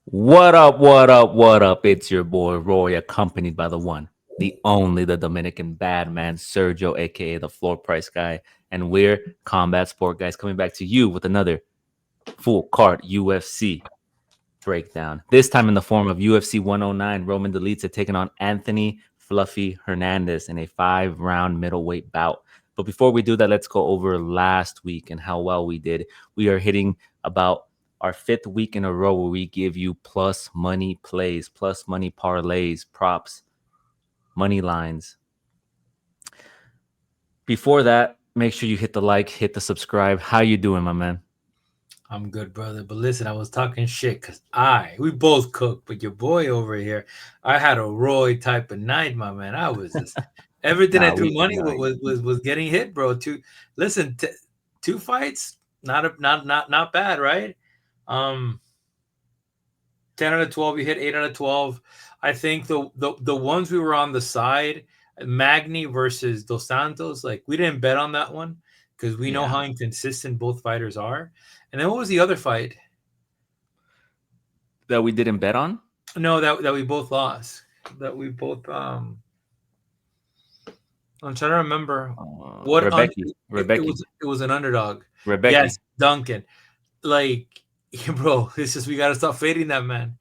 What up, what up, what up? It's your boy Roy, accompanied by the one, the only, the Dominican bad man, Sergio, aka the floor price guy. And we're combat sport guys coming back to you with another full card UFC breakdown. This time in the form of UFC 109, Roman Dolidze taking on Anthony Fluffy Hernandez in a 5-round middleweight bout. But before we do that, let's go over last week and how well we did. We are hitting about our 5th week in a row where we give you plus money plays, plus money parlays, props, money lines. Before that, make sure you hit the like, hit the subscribe. How you doing, my man? I'm good, brother. But listen, I was talking shit because we both cook, but your boy over here, I had a Roy type of night, my man. I was just everything I Nah, threw we money nah, was getting hit, bro. Listen, two fights, not bad, right? Um, 10 out of 12, you hit 8 out of 12. I think the ones we were on the side, Magni versus Dos Santos, like we didn't bet on that one because we know yeah. how inconsistent both fighters are. And then what was the other fight? That we didn't bet on? No, that we both lost. That we both I'm trying to remember what un Rebecca. it was an underdog. Rebecca. Yes, Duncan. Like, bro, it's just we gotta stop fading that man.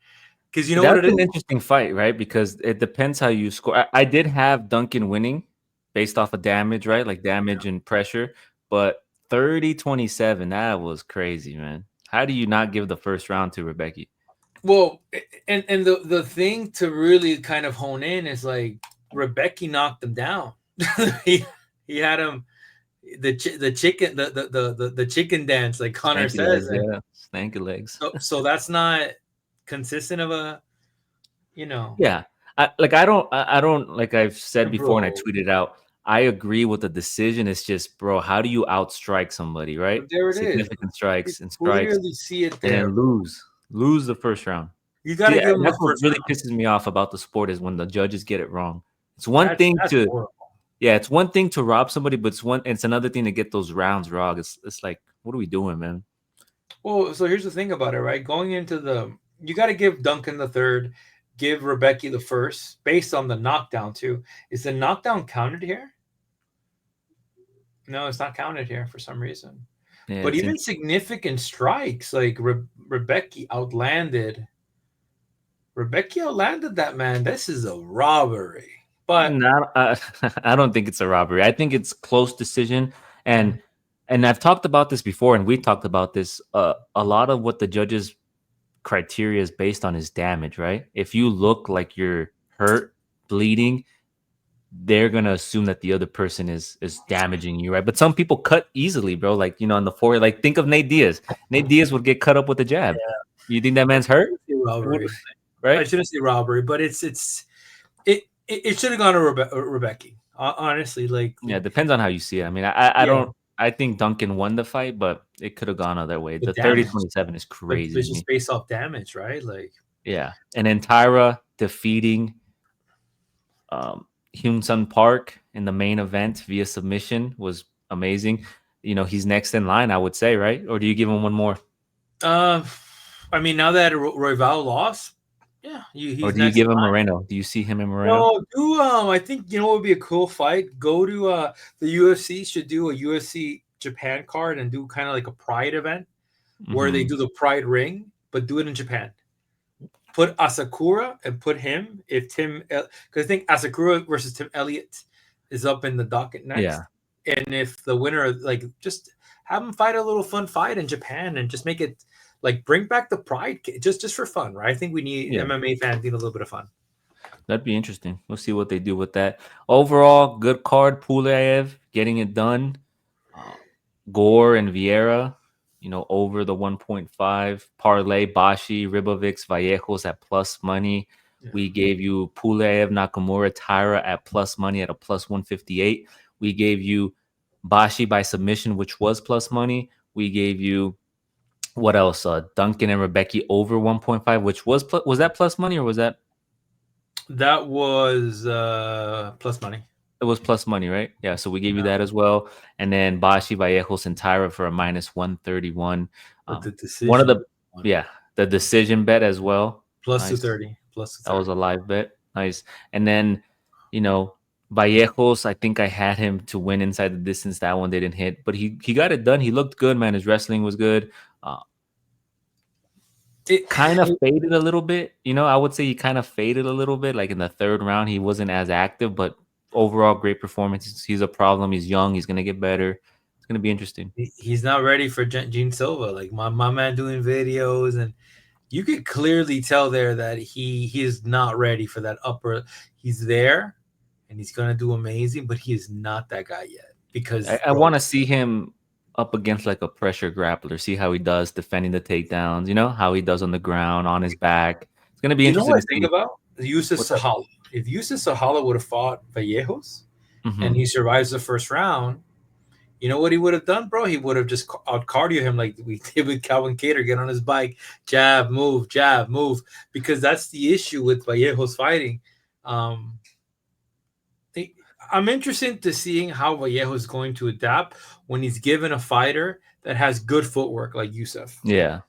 Because you know what That's it an is? interesting fight, right? Because it depends how you score. I did have Duncan winning based off of damage, right? Like damage and pressure, but 30-27, that was crazy, man. How do you not give the first round to Rebecca? Well, and the thing to really kind of hone in is like Rebecca knocked him down. he he had him the chicken the chicken dance like Connor Stanky says, legs, and yeah. Stanky legs. so that's not consistent of a you know Yeah. I don't like I've said before and I bro. tweeted out, I agree with the decision. It's just, bro, how do you outstrike somebody, right? But there it is. Significant You strikes and strikes clearly see it and there. then lose the first round. You got See, to give him that's the what first really round. pisses me off about the sport is when the judges get it wrong. It's one thing That's to horrible. yeah, it's one thing to rob somebody, but it's another thing to get those rounds wrong. It's like, what are we doing, man? Well, so here's the thing about it, right? Going into you got to give Duncan the third, give Rebecca the first, based on the knockdown too. Is the knockdown counted here? No, it's not counted here for some reason. Yeah, But it's even interesting. significant strikes, like Rebecca outlanded that man. This is a robbery. But No, I don't think it's a robbery. I think it's close decision, Mhm. and I've talked about this before, and we talked about this. A lot of what the judges' criteria is based on is damage, right? If you look like you're hurt, bleeding, they're gonna assume that the other person is damaging you, right? But some people cut easily, bro. Like on the forehead. Like think of Nate Diaz. Nate Diaz would get cut up with a jab. You think that man's hurt? Say robbery. I Right? shouldn't say robbery, but it should have gone to Rebecca. Honestly, like Yeah, it depends on how you see it. I mean, I yeah, don't. I think Duncan won the fight, but it could have gone other way. the The thirty damage, twenty seven is but crazy to it's me. just based off damage, right? Like Yeah, and then Tyra defeating Hyun Sun Park in the main event via submission was amazing. He's next in line, I would say, right? Or do you give him one more? uh, I mean, now that Royval lost, yeah, Or he's do you next in give him line. Moreno? Do you see him in Moreno? No, I think you know what would be a cool fight. Go to the UFC should do a UFC Japan card and do kind of like a Pride event where they Hmm. do the Pride ring, but do it in Japan. Put Asakura and put him if because I think Asakura versus Tim Elliott is up in the docket next, Yeah, and if the winner like just have them fight a little fun fight in Japan and just make it like bring back the pride just for fun, right? I think we need yeah, MMA fans need a little bit of fun. that'd be interesting. We'll see what they do with that. Overall, good card. Pulev getting it done. Uh, Gore and Vieira, over the 1.5 parlay. Bashi, Ribovics, Vallejos at plus money. Yeah. We gave you Pulev, Nakamura, Taira at plus money at a plus 158. We gave you Bashi by submission, which was plus money. We gave you what else? Duncan and Rebecca over 1.5, which was that plus money or was that That was plus money. it was plus money, right? Yeah, so we gave you Yeah. that as well. And then Bashi, Vallejos, and Tyra for a minus 131. But the One of decision the was one. yeah, the decision bet as well. Plus Nice. 230. Plus That was 230. a live bet. Nice. And then, you know, Vallejos, I think I had him to win inside the distance. That one didn't hit, but he got it done. He looked good, man. His wrestling was good. Uh, It, kind of faded a little bit. I would say he kind of faded a little bit. Like in the third round, he wasn't as active, but overall, great performance. He's a problem. He's young. He's gonna get better. It's gonna be interesting. he's not ready for Gene Silva. Like my man doing videos, and you could clearly tell there that he is not ready for that upper. He's there, and he's gonna do amazing, but he is not that guy yet. Because I bro, want to see him up against like a pressure grappler. See how he does defending the takedowns. How he does on the ground, on his back. It's gonna be you know interesting what I to think see. about Yusuf What's up? Sahala? If Yusuf Sahala would have fought Vallejos and Hmm. he survives the first round, you know what he would have done, bro? He would have just out cardio him like we did with Calvin Cater, get on his bike, jab, move, because that's the issue with Vallejo's fighting. Um, I'm interested to seeing how Vallejo is going to adapt when he's given a fighter that has good footwork like Yusuf. Yeah.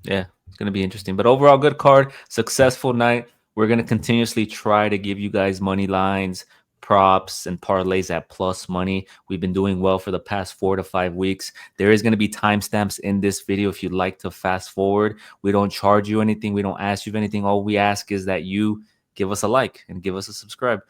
Yeah, it's gonna be interesting. But overall, good card, successful night. We're gonna continuously try to give you guys money lines, props, and parlays at plus money. We've been doing well for the past 4 to 5 weeks. There is gonna be timestamps in this video if you'd like to fast forward. We don't charge you anything. We don't ask you anything. All we ask is that you give us a like and give us a subscribe.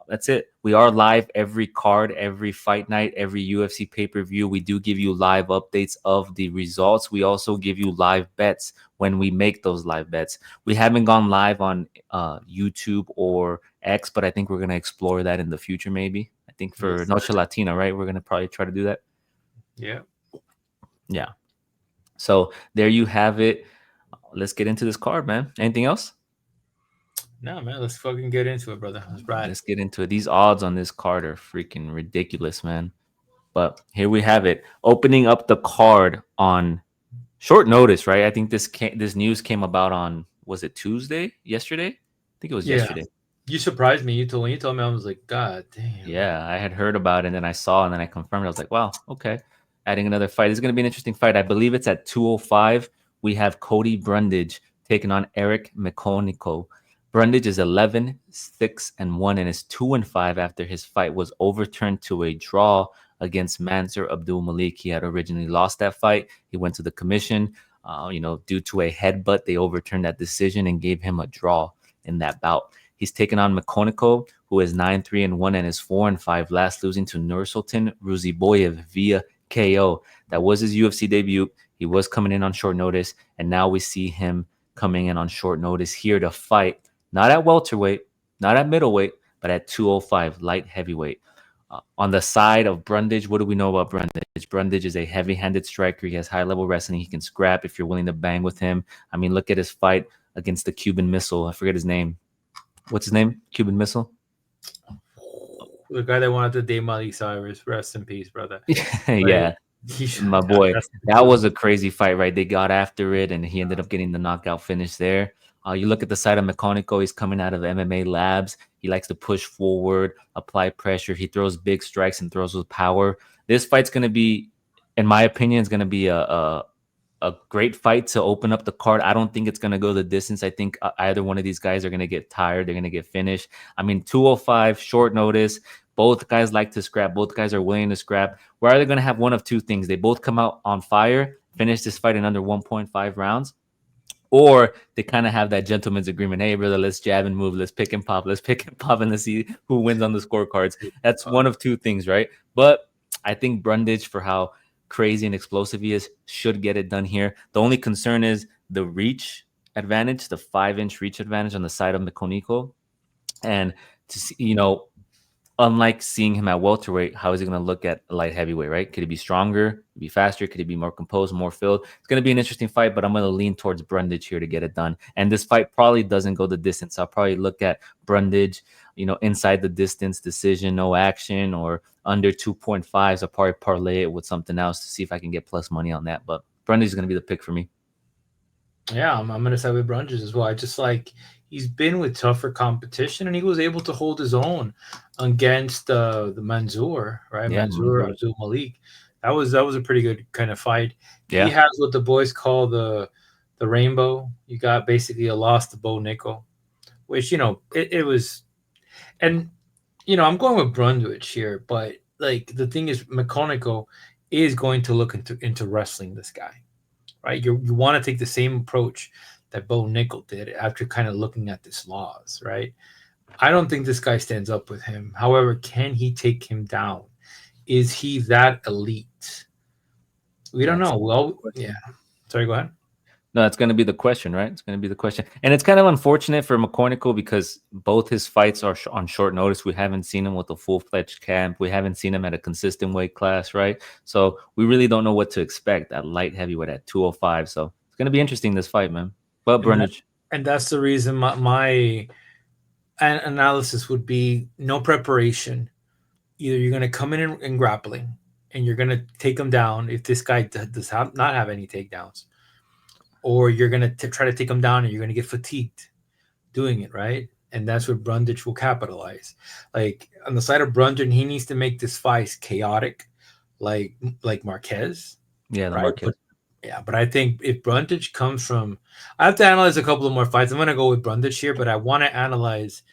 That's it. We are live every card, every fight night, every UFC pay-per-view. We do give you live updates of the results. We also give you live bets when we make those live bets. We haven't gone live on YouTube or X, but I think we're going to explore that in the future maybe. I think for Yes, Noche Latina, right? We're going to probably try to do that. yeah. Yeah. So there you have it. Let's get into this card, man. Anything else? No, man, let's fucking get into it, brother. Let's ride. Let's get into it. These odds on this card are freaking ridiculous, man. But here we have it. Opening up the card on short notice, right? I think this news came about on, was it Tuesday? Yesterday? I think it was Yeah, yesterday. you surprised me. When you told me, I was like, God damn. Yeah, I had heard about it and then I saw and then I confirmed. I was like, wow, okay. Adding another fight. It's going to be an interesting fight. I believe it's at 205. We have Cody Brundage taking on Eric McConico. Brundage is 11-6-1 and is 2-5 after his fight was overturned to a draw against Mansour Abdul Malik. He had originally lost that fight. He went to the commission. Due to a headbutt, they overturned that decision and gave him a draw in that bout. He's taken on McConico, who is 9-3-1 and is 4-5, last losing to Nursultan Ruziboyev via KO. That was his UFC debut. He was coming in on short notice, and now we see him coming in on short notice here to fight, not at welterweight, not at middleweight, but at 205, light heavyweight. On the side of Brundage, what do we know about Brundage? Brundage is a heavy-handed striker. He has high-level wrestling. He can scrap if you're willing to bang with him. I mean, look at his fight against the Cuban Missile. I forget his name. What's his name? Cuban Missile? The guy that wanted to date Miley Cyrus, rest in peace, brother. Yeah, my boy. That's That was a crazy fight, right? They got after it, and he ended up getting the knockout finish there. You look at the side of McConico, he's coming out of MMA labs. He likes to push forward, apply pressure. He throws big strikes and throws with power. This fight's going to be, in my opinion, is going to be a great fight to open up the card. I don't think it's going to go the distance. I think either one of these guys are going to get tired. They're going to get finished. I mean, 205, short notice. Both guys like to scrap. Both guys are willing to scrap. We're either going to have one of two things. They both come out on fire, finish this fight in under 1.5 rounds, or they kind of have that gentleman's agreement. Hey, brother, let's jab and move. Let's pick and pop. Let's pick and pop and let's see who wins on the scorecards. That's one of two things, right? But I think Brundage, for how crazy and explosive he is, should get it done here. The only concern is the reach advantage, the 5-inch reach advantage on the side of McConico. And to see, unlike seeing him at welterweight, how is he going to look at light heavyweight, right? Could he be stronger? Be faster? Could he be more composed, more filled? It's going to be an interesting fight, but I'm going to lean towards Brundage here to get it done. And this fight probably doesn't go the distance. I'll probably look at Brundage, inside the distance, decision, no action, or under 2.5. So I'll probably parlay it with something else to see if I can get plus money on that. But Brundage is going to be the pick for me. Yeah, I'm going to side with Brundage as well. I just like he's been with tougher competition, and he was able to hold his own against the Mansour, right? Yeah, Mansour Abdul Malik. That was a pretty good kind of fight. Yeah. He has what the boys call the the Rainbow. You got basically a loss to Bo Nickel, which it was. And I'm going with Brundage here, but like the thing is, McConico is going to look into wrestling this guy, right? You want to take the same approach that Bo Nickel did after kind of looking at this loss, right? I don't think this guy stands up with him. However, can he take him down? Is he that elite? We don't know. Well, yeah. Sorry, go ahead. No, that's going to be the question, right? It's going to be the question. And it's kind of unfortunate for McCormickle because both his fights are on short notice. We haven't seen him with a full-fledged camp. We haven't seen him at a consistent weight class, right? So we really don't know what to expect at light heavyweight at 205. So it's going to be interesting, this fight, man. But Brundage. And that's the reason my analysis would be no preparation. Either you're going to come in and grappling and you're going to take him down if this guy does not have any takedowns, or you're going to try to take him down and you're going to get fatigued doing it, right? And that's where Brundage will capitalize. Like on the side of Brundage, he needs to make this fight chaotic, like Marquez. Yeah, the right? Marquez. But I think if Brundage comes from, I have to analyze a couple of more fights. I'm going to go with Brundage here, but I want to analyze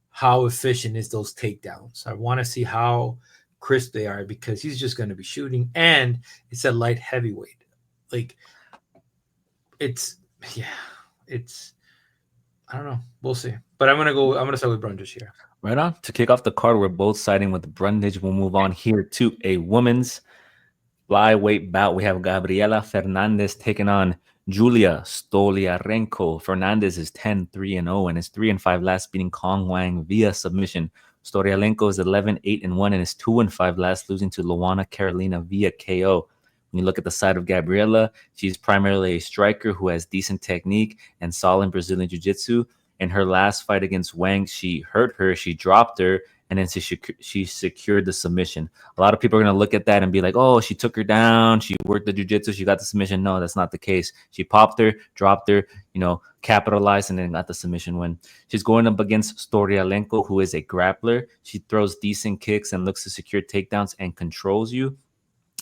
how efficient is those takedowns. I want to see how crisp they are because he's just going to be shooting, and it's a light heavyweight. Like it's I don't know. We'll see. But I'm gonna start with Brundage here. Right on. To kick off the card, we're both siding with Brundage. We'll move on here to a women's flyweight bout. We have Gabriela Fernandes taking on Julia Stoliarenko. Fernandes is 10-3-0 and is 3-5 last, beating Kong Wang via submission. Stoliarenko is 11-8-1 and is 2-5 last, losing to Luana Carolina via KO. When you look at the side of Gabriela, she's primarily a striker who has decent technique and solid Brazilian jiu-jitsu. In her last fight against Wang, she hurt her, she dropped her, and then she secured the submission. A lot of people are going to look at that and be like, oh, she took her down, she worked the jiu-jitsu, she got the submission. No, that's not the case. She popped her, dropped her, capitalized, and then got the submission win. She's going up against Stoliarenko, who is a grappler. She throws decent kicks and looks to secure takedowns and controls you.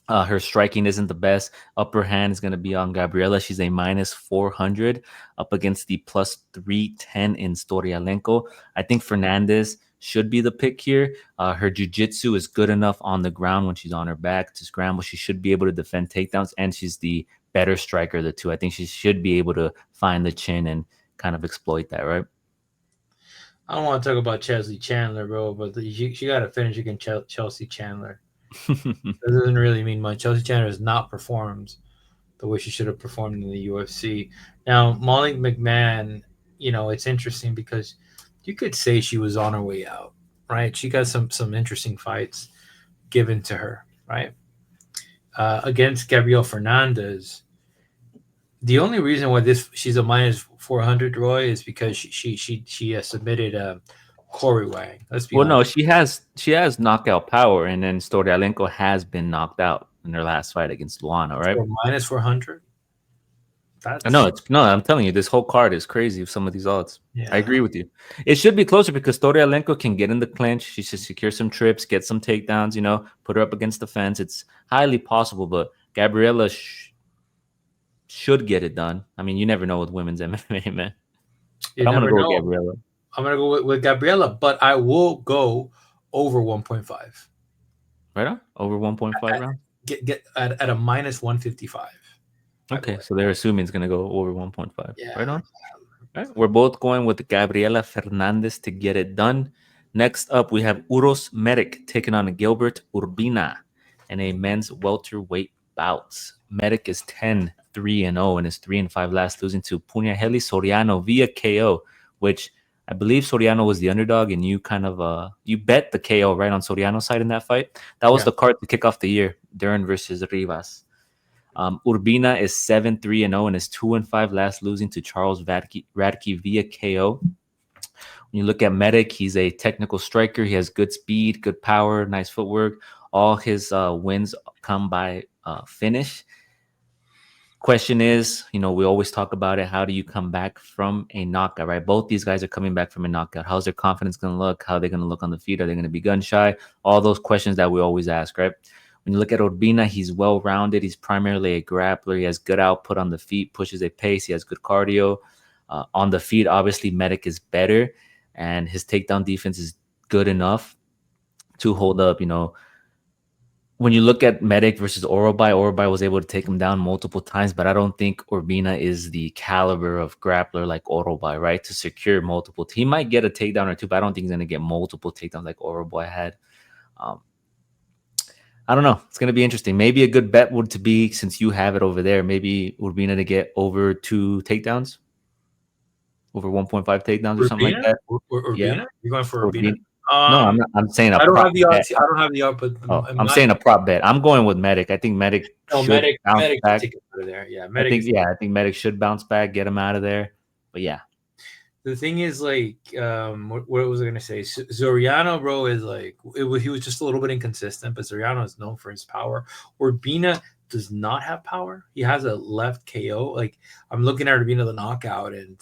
Her striking isn't the best. Upper hand is going to be on Gabriela. She's a -400 up against the +310 in Stoliarenko. I think Fernandes should be the pick here. Her jiu-jitsu is good enough on the ground when she's on her back to scramble. She should be able to defend takedowns, and she's the better striker of the two. I think she should be able to find the chin and kind of exploit that, right? I don't want to talk about Chelsea Chandler, bro, but she got to finish against Chelsea Chandler. That doesn't really mean much. Chelsea Chandler has not performed the way she should have performed in the UFC. Now, Molly McMahon, it's interesting because you could say she was on her way out, right? She got some interesting fights given to her, right? Against Gabrielle Fernandez. The only reason why she's a -400, Roy, is because she has submitted Corey Wang. Let's be honest. No, she has knockout power, and then Stoliarenko has been knocked out in her last fight against Luana, right? So -400. No, I'm telling you, this whole card is crazy with some of these odds. Yeah. I agree with you. It should be closer because Stoliarenko can get in the clinch. She should secure some trips, get some takedowns, put her up against the fence. It's highly possible, but Gabriela should get it done. I mean, you never know with women's MMA, man. I'm going to go with Gabriela. I'm going to go with Gabriela, but I will go over 1.5. Right on? Over 1.5 rounds? Get at a -155. Okay, so they're assuming it's going to go over 1.5. Yeah. Right on? All right, we're both going with Gabriela Fernandes to get it done. Next up, we have Uros Medic taking on Gilbert Urbina in a men's welterweight bout. Medic is 10-3-0 and is 3-5 last, losing to Punahele Soriano via KO, which I believe Soriano was the underdog, and you kind of you bet the KO right on Soriano's side in that fight. That was the card to kick off the year, Dern versus Rivas. Urbina is 7-3-0 and is 2-5 last, losing to Charles Radke via KO. When you look at Medic, he's a technical striker. He has good speed, good power, nice footwork. All his wins come by finish. Question is, we always talk about it. How do you come back from a knockout, right? Both these guys are coming back from a knockout. How's their confidence going to look? How are they going to look on the feet? Are they going to be gun shy? All those questions that we always ask, right? When you look at Urbina, he's well-rounded. He's primarily a grappler. He has good output on the feet, pushes a pace. He has good cardio. On the feet, obviously, Medic is better, and his takedown defense is good enough to hold up. When you look at Medic versus Orobai was able to take him down multiple times, but I don't think Urbina is the caliber of grappler like Orobai, right? To secure multiple. He might get a takedown or two, but I don't think he's going to get multiple takedowns like Orobai had. Um, I don't know. It's going to be interesting. Maybe a good bet would to be, since you have it over there, maybe Urbina to get over 2 takedowns, over 1.5 takedowns or something like Urbina? that. Yeah, Urbina? You're going for Urbina? Urbina. No, I'm not. I'm saying a I don't prop have the bet. odds. I don't have the odds, but Oh, I'm saying a prop bet. I'm going with Medic. I think Medic should bounce Medic back. take it out of there. Yeah, I Medic think is. I think Medic should bounce back, get him out of there. But yeah, The thing is, like, what was I gonna say? Zoriano, bro, is like he was just a little bit inconsistent, but Zoriano is known for his power. Urbina does not have power. He has a left KO. Like, I'm looking at Urbina the knockout, and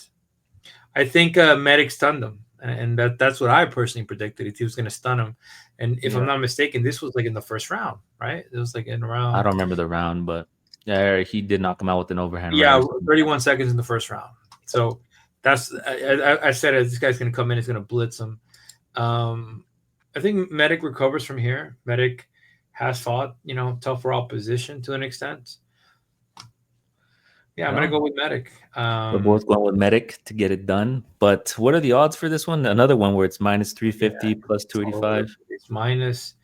I think Medic stunned him, and that's what I personally predicted. He was going to stun him, and if I'm not mistaken, this was like in the first round, right? It was like in around. I don't remember the round, but yeah, he did knock him out with an overhand. Yeah, Right? 31 seconds in the first round. So that's I said this guy's going to come in, he's going to blitz him. I think Medic recovers from here. Medic has fought, tougher opposition to an extent. Yeah, I'm going to go with Medic. We're both going with Medic to get it done. But what are the odds for this one? Another one where it's minus 350 plus 285. It's minus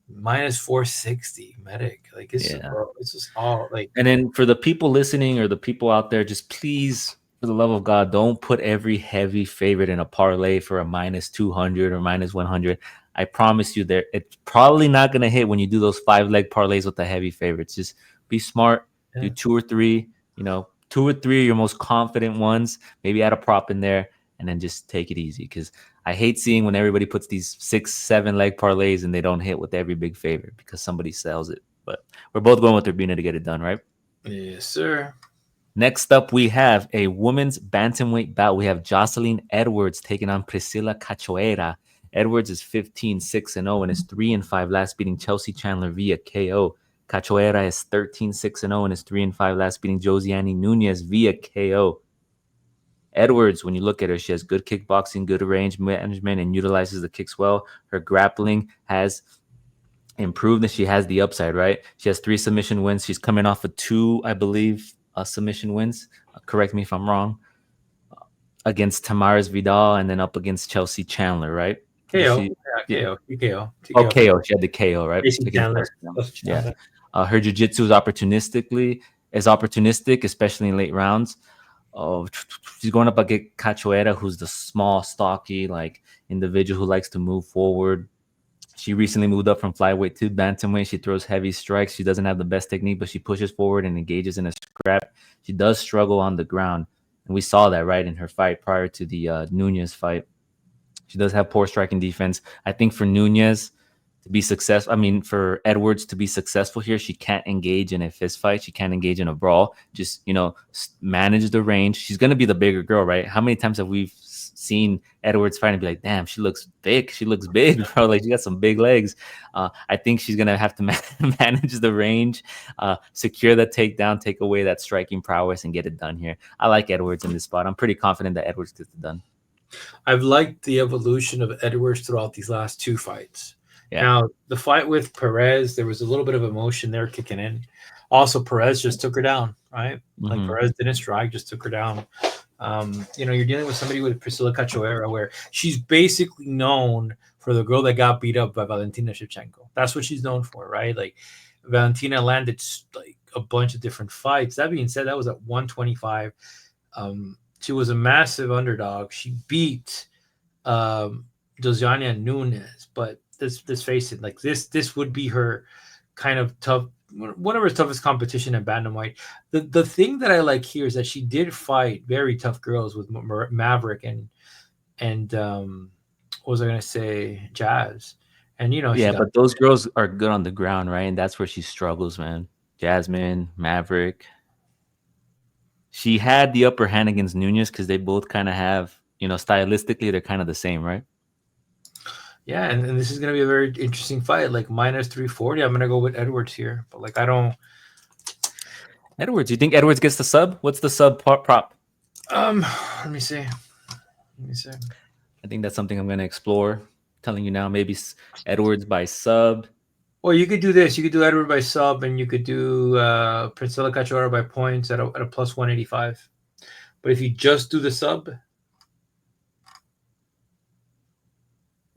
460 Medic. Like, it's just all like. And then for the people listening or the people out there, just please, for the love of God, don't put every heavy favorite in a parlay for a minus 200 or minus 100. I promise you, it's probably not going to hit when you do those 5-leg parlays with the heavy favorites. Just be smart, do 2 or 3, 2 or 3 of your most confident ones, maybe add a prop in there, and then just take it easy. Because I hate seeing when everybody puts these 6-7 leg parlays and they don't hit with every big favorite because somebody sells it. But we're both going with Urbina to get it done, right? Yes, sir. Next up, we have a women's bantamweight bout. We have Jocelyn Edwards taking on Priscilla Cachoeira. Edwards is 15-6-0 and is 3-5 last, beating Chelsea Chandler via KO. Cachoeira is 13-6-0 and is 3-5 last, beating Josiane Nunez via KO. Edwards, when you look at her, she has good kickboxing, good range management, and utilizes the kicks well. Her grappling has improved, and she has the upside, right? She has 3 submission wins. She's coming off of 2, I believe, submission wins. Correct me if I'm wrong. Against Tamaris Vidal and then up against Chelsea Chandler, right? KO. KO. Oh, KO. She had the KO, right? Chandler. Yeah. Her jiu-jitsu is opportunistic, especially in late rounds. She's going up against Cachoeira, who's the small, stocky, like individual who likes to move forward. She recently moved up from flyweight to bantamweight. She throws heavy strikes. She doesn't have the best technique, but she pushes forward and engages in a scrap. She does struggle on the ground, and we saw that right in her fight prior to the Nunez fight. She does have poor striking defense. I think for Nunez to be successful, for Edwards to be successful here, she can't engage in a fist fight. She can't engage in a brawl. Just, manage the range. She's going to be the bigger girl, right? How many times have we seen Edwards fight and be like, damn, she looks thick. She looks big, bro. Like, she got some big legs. I think she's going to have to manage the range, secure the takedown, take away that striking prowess, and get it done here. I like Edwards in this spot. I'm pretty confident that Edwards gets it done. I've liked the evolution of Edwards throughout these last 2 fights. Yeah. Now, the fight with Perez, there was a little bit of emotion there kicking in. Also, Perez just took her down, right? Mm-hmm. Like, Perez didn't strike, just took her down. You're dealing with somebody with Priscilla Cachoeira, where she's basically known for the girl that got beat up by Valentina Shevchenko. That's what she's known for, right? Like, Valentina landed like a bunch of different fights. That being said, that was at 125. She was a massive underdog. She beat Josiane Nunez, but let's face it, like this would be her kind of tough, one of her toughest competition at bantamweight. The thing that I like here is that she did fight very tough girls with Maverick and what was I gonna say, Jazz, and but those girls are good on the ground, right? And that's where she struggles, man. Jasmine, Maverick. She had the upper hand against Nunez because they both kind of have, stylistically, they're kind of the same, right? Yeah, and this is gonna be a very interesting fight. Like minus 340. I'm gonna go with Edwards here, but like I don't. Edwards, you think Edwards gets the sub? What's the sub prop? Um, let me see. Let me see. I think that's something I'm going to explore. Telling you now, maybe Edwards by sub. Well, you could do this. You could do Edward by sub, and you could do Priscilla Cachoeira by points at a plus 185. But if you just do the sub,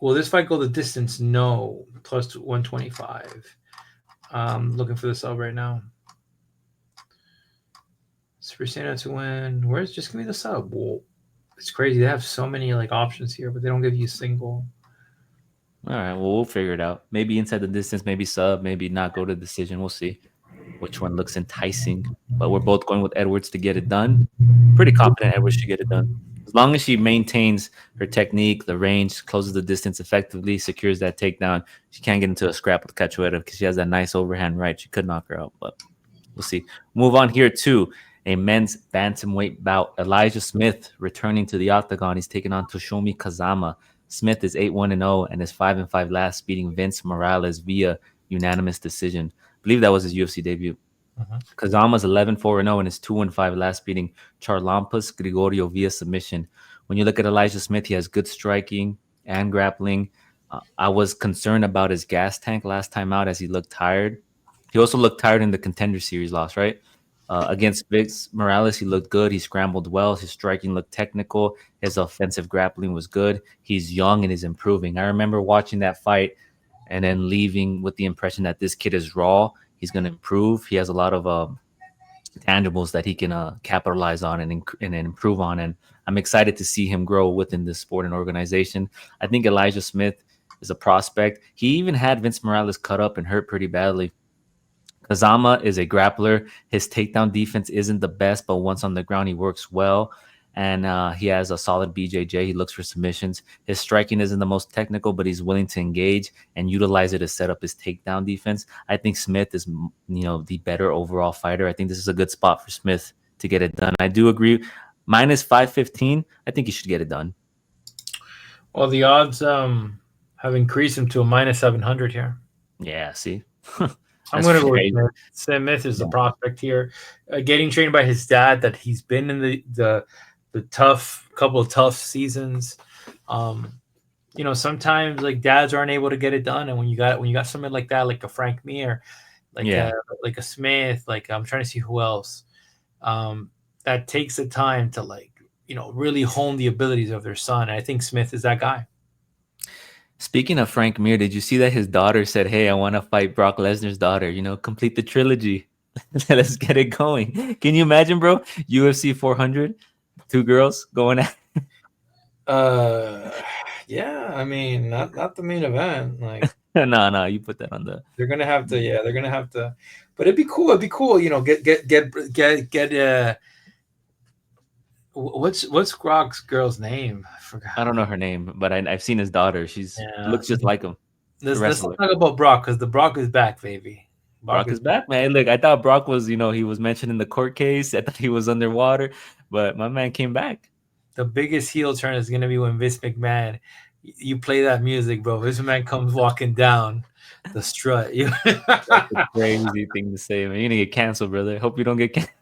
will this fight go the distance? No, plus 125. Looking for the sub right now. Super Santa to win. Where's just give me the sub? Whoa. It's crazy. They have so many like options here, but they don't give you a single. All right, well, we'll figure it out. Maybe inside the distance, maybe sub, maybe not go to decision. We'll see which one looks enticing. But we're both going with Edwards to get it done. Pretty confident Edwards should get it done. As long as she maintains her technique, the range, closes the distance effectively, secures that takedown, she can't get into a scrap with Cachoeira because she has that nice overhand right. She could knock her out, but we'll see. Move on here to a men's bantamweight bout. Elijah Smith returning to the octagon. He's taking on Toshomi Kazama. Smith is 8-1-0 and is 5-5 last, beating Vince Morales via unanimous decision. I believe that was his UFC debut. Kazama's 11-4-0 and is 2-5 last, beating Charlampas Gregorio via submission. When you look at Elijah Smith, he has good striking and grappling. I was concerned about his gas tank last time out as he looked tired. He also looked tired in the Contender Series loss, right? Against Vince Morales, he looked good. He scrambled well. His striking looked technical. His offensive grappling was good. He's young and is improving. I remember watching that fight and then leaving with the impression that this kid is raw. He's going to improve. He has a lot of tangibles that he can capitalize on and improve on. And I'm excited to see him grow within this sport and organization. I think Elijah Smith is a prospect. He even had Vince Morales cut up and hurt pretty badly. Kazama is a grappler. His takedown defense isn't the best, but once on the ground, he works well. And he has a solid BJJ. He looks for submissions. His striking isn't the most technical, but he's willing to engage and utilize it to set up his takedown defense. I think Smith is, the better overall fighter. I think this is a good spot for Smith to get it done. I do agree. Minus 515, I think he should get it done. Well, the odds have increased him to a minus 700 here. Yeah, see? I'm going to go with Smith. Smith is the prospect here. Getting trained by his dad, that he's been in the tough couple of tough seasons. Sometimes like dads aren't able to get it done, and when you got someone like that, like a Frank Mir, like a Smith, like I'm trying to see who else, that takes the time to really hone the abilities of their son. And I think Smith is that guy. Speaking of Frank Mir, did you see that his daughter said, "Hey, I want to fight Brock Lesnar's daughter, complete the trilogy. Let's get it going." Can you imagine, bro? UFC 400, two girls going at Yeah, I mean, not the main event. Like, no, you put that on the. They're gonna have to, they're gonna have to. But it'd be cool. It'd be cool, get. What's Grog's girl's name? I forgot. I don't know her name, but I've seen his daughter. She's looks just like him. Let's talk about Brock, because the Brock is back, baby. Brock is back, man. Look, I thought Brock was, he was mentioned in the court case. I thought he was underwater, but my man came back. The biggest heel turn is gonna be when Vince McMahon, you play that music, bro. Vince McMahon comes walking down the strut. That's a crazy thing to say, man. You're gonna get canceled, brother. Hope you don't get canceled.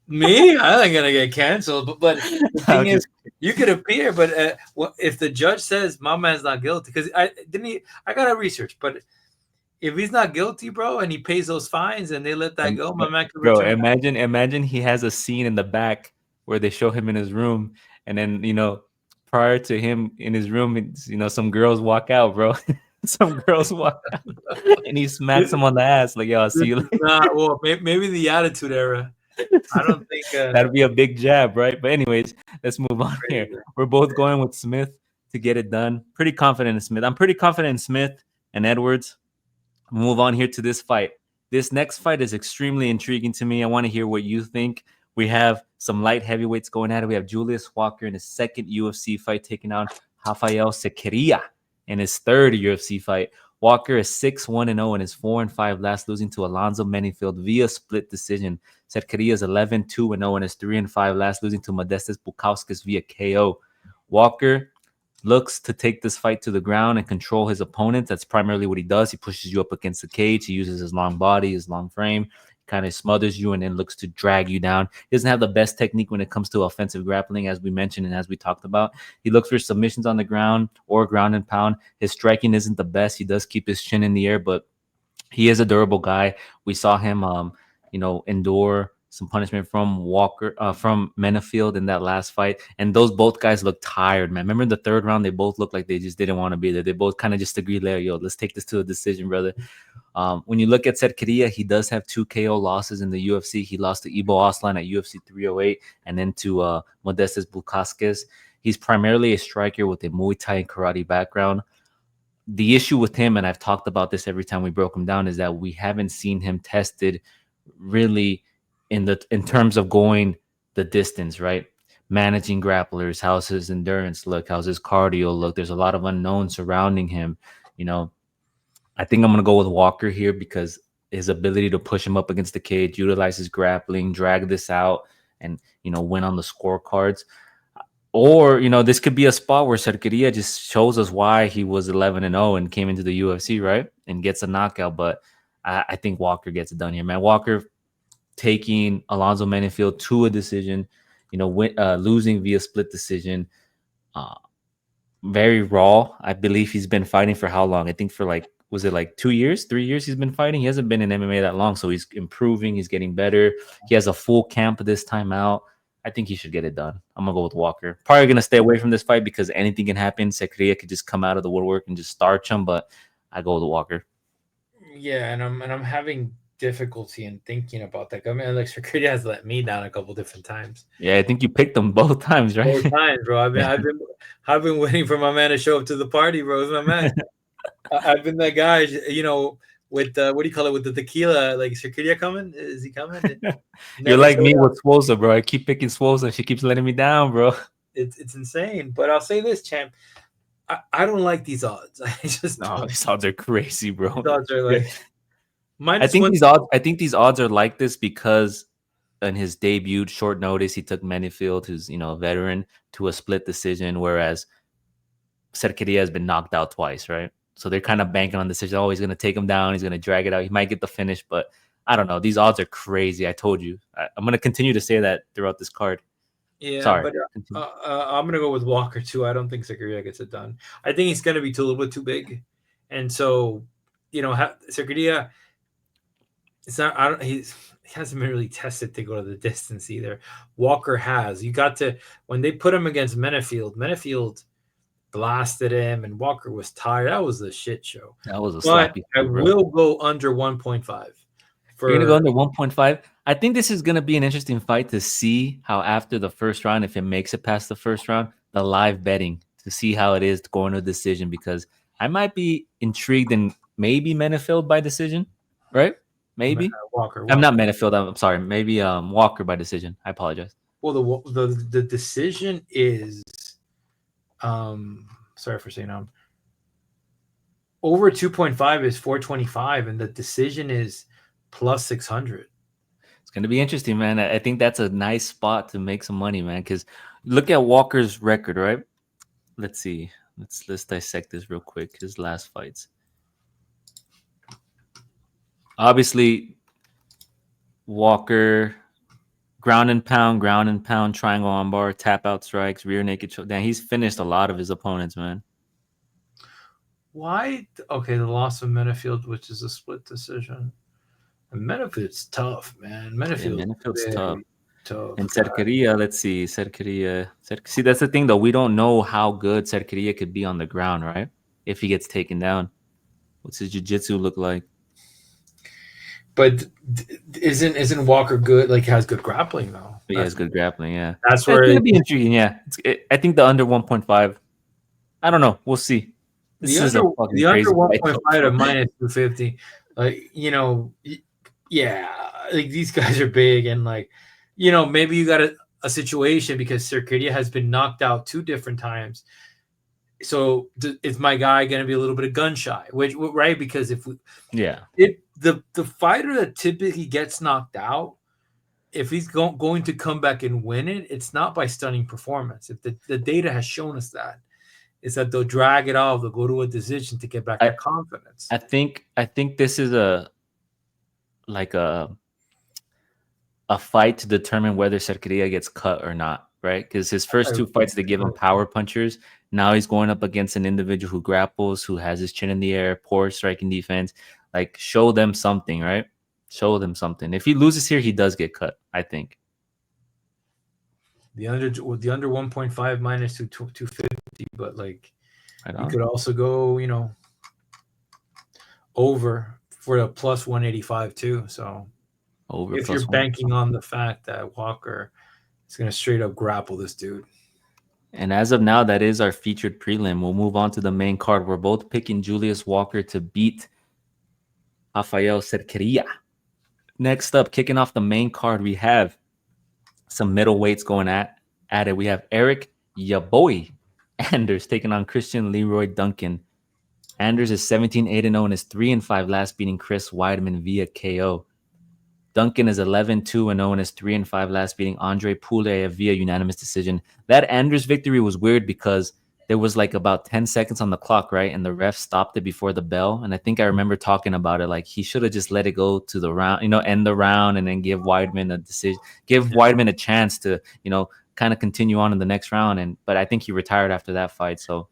Me? I ain't gonna get canceled. But the thing is, you could appear, but if the judge says my man's not guilty, because I gotta research, but if he's not guilty, bro, and he pays those fines and they let that go, my man could return. Imagine he has a scene in the back where they show him in his room, and then prior to him in his room, some girls walk out, bro. Some girls walk out, and he smacks them on the ass like, "Yo, I'll see you later." Well, maybe the Attitude Era. I don't think that'd be a big jab, right? But anyways, let's move on here. We're both going with Smith to get it done. Pretty confident in Smith. I'm pretty confident in Smith and Edwards. Move on here to this fight. This next fight is extremely intriguing to me. I want to hear what you think. We have some light heavyweights going at it. We have Julius Walker in his second UFC fight taking on Rafael Cerqueria in his third UFC fight. Walker is 6-1-0 and is 4-5 last, losing to Alonzo Menifield via split decision. Cerqueria is 11-2-0 and is 3-5 last, losing to Modestas Bukauskas via KO. Walker looks to take this fight to the ground and control his opponent. That's primarily what he does. He pushes you up against the cage. He uses his long body, his long frame, kind of smothers you and then looks to drag you down. He doesn't have the best technique when it comes to offensive grappling, as we mentioned and as we talked about. He looks for submissions on the ground or ground and pound. His striking isn't the best. He does keep his chin in the air, but he is a durable guy. We saw him, endure some punishment from from Menafield in that last fight, and those both guys look tired, man. Remember in the third round, they both looked like they just didn't want to be there. They both kind of just agreed, there, yo, let's take this to a decision, brother. When you look at Cerqueria, he does have 2 KO losses in the UFC. He lost to Ibo Aslan at UFC 308 and then to Modestes Bukaskis. He's primarily a striker with a Muay Thai and karate background. The issue with him, and I've talked about this every time we broke him down, is that we haven't seen him tested really in terms of going the distance, right? Managing grapplers, how's his endurance look, how's his cardio look. There's a lot of unknowns surrounding him. I think I'm going to go with Walker here because his ability to push him up against the cage, utilize his grappling, drag this out, and, win on the scorecards. Or, this could be a spot where Cerqueria just shows us why he was 11-0 and came into the UFC, right? And gets a knockout. But I think Walker gets it done here, man. Walker taking Alonzo Menafield to a decision, losing via split decision. Very raw. I believe he's been fighting for how long? I think for was it 2 years, 3 years he's been fighting? He hasn't been in MMA that long, so he's improving. He's getting better. He has a full camp this time out. I think he should get it done. I'm going to go with Walker. Probably going to stay away from this fight because anything can happen. Cerqueria could just come out of the woodwork and just starch him, but I go with Walker. Yeah, and I'm having difficulty in thinking about that. I mean, Cerqueria has let me down a couple different times. Yeah, I think you picked them both times, right? Both times, bro. I've been waiting for my man to show up to the party, bro. It's my man. I've been that guy, with what do you call it, with the tequila? Like, Cerqueria coming? Is he coming? You're like me with Swoza, bro. I keep picking Swoza. She keeps letting me down, bro. It's insane. But I'll say this, champ. I don't like these odds. I just these odds are crazy, bro. These odds are like I think these odds are like this because in his debut, short notice, he took Menafield, who's a veteran, to a split decision, whereas Cerqueria has been knocked out twice, right? So they're kind of banking on the decision. Oh, he's going to take him down. He's going to drag it out. He might get the finish, but I don't know. These odds are crazy. I told you. I'm going to continue to say that throughout this card. Yeah, sorry. But I'm going to go with Walker, too. I don't think Cerqueria gets it done. I think he's going to be a little bit too big. And so, Cerqueria, it's not, he hasn't been really tested to go to the distance either. Walker has. You got to, when they put him against Menafield blasted him, and Walker was tired. That was a shit show. That was a sloppy. I will go under 1.5. You're gonna go under 1.5. I think this is gonna be an interesting fight to see how after the first round, if it makes it past the first round, the live betting to see how it is going to a decision, because I might be intrigued in maybe Menafield by decision, right? Maybe Walker. I'm not Menafield. I'm sorry. Maybe Walker by decision. I apologize. Well, the decision is. Sorry for saying over 2.5 is 425, and the decision is plus 600. It's gonna be interesting, man. I think that's a nice spot to make some money, man. Because look at Walker's record, right? Let's see. Let's dissect this real quick. His last fights. Obviously, Walker. Ground and pound, triangle on bar, tap out strikes, rear naked choke. Damn, he's finished a lot of his opponents, man. Why? Okay, the loss of Menafield, which is a split decision. And Menafield's tough, man. Menafield's tough. And Cerqueria, let's see. Cerqueria. See, that's the thing, though. We don't know how good Cerqueria could be on the ground, right? If he gets taken down. What's his jiu-jitsu look like? But isn't Walker good? Like, has good grappling though. He has good grappling, yeah. That's where it's gonna be intriguing. Yeah, I think the under 1.5. I don't know. We'll see. The under 1.5 to minus 250. Like, yeah. Like, these guys are big, and maybe you got a situation because Cerqueria has been knocked out 2 different times. So is my guy going to be a little bit of gun shy? Right? Because the fighter that typically gets knocked out, if he's going to come back and win it, it's not by stunning performance. If the data has shown us that, is that they'll drag it off, they'll go to a decision to get back I their confidence. I think this is a like a fight to determine whether Cerqueria gets cut or not, right? Because his first two fights they give him power punchers. Now he's going up against an individual who grapples, who has his chin in the air, poor striking defense. Like, show them something, right? Show them something. If he loses here, he does get cut, I think. The under 1.5 minus 250, but like Right you on. could also go, over for a plus 185 too. So Over if plus you're one. banking on the fact that Walker is going to straight up grapple this dude. And as of now, that is our featured prelim. We'll move on to the main card. We're both picking Julius Walker to beat Rafael Cerqueria. Next up, kicking off the main card, we have some middleweights going at it. We have Eric Yaboy Anders taking on Christian Leroy Duncan. Anders is 17-8-0 and is 3-5 last beating Chris Weidman via KO. Duncan is 11-2-0 and is 3-5 last beating Andre Poulet via unanimous decision. That Anders victory was weird because there was like about 10 seconds on the clock, right? And the ref stopped it before the bell. And I think I remember talking about it. Like, he should have just let it go to the round, end the round and then give Weidman a decision, give Weidman a chance to, kind of continue on in the next round. But I think he retired after that fight. So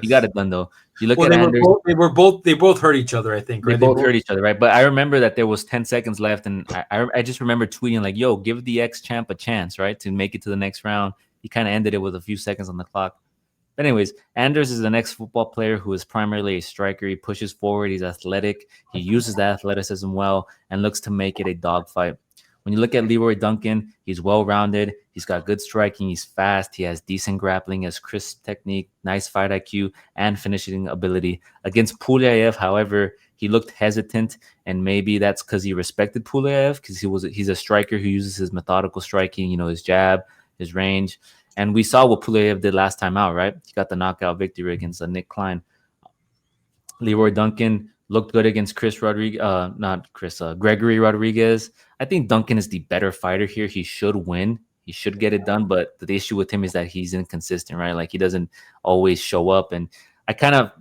he got it done though. You look at Anders. They both hurt each other, I think. They right? both hurt each other, right? But I remember that there was 10 seconds left, and I just remember tweeting like, "Yo, give the ex-champ a chance, right, to make it to the next round." He kind of ended it with a few seconds on the clock. But anyways, Anders is an ex-football player who is primarily a striker. He pushes forward. He's athletic. He uses that athleticism well and looks to make it a dogfight. When you look at Leroy Duncan, he's well-rounded. He's got good striking. He's fast. He has decent grappling, has crisp technique, nice fight IQ, and finishing ability. Against Pulev, however, he looked hesitant, and maybe that's because he respected Pulev because he's a striker who uses his methodical striking, his jab, his range. And we saw what Pulev did last time out, right? He got the knockout victory against Nick Klein. Leroy Duncan looked good against Gregory Rodriguez. I think Duncan is the better fighter here. He should win. He should get it done. But the issue with him is that he's inconsistent, right? Like, he doesn't always show up. And I kind of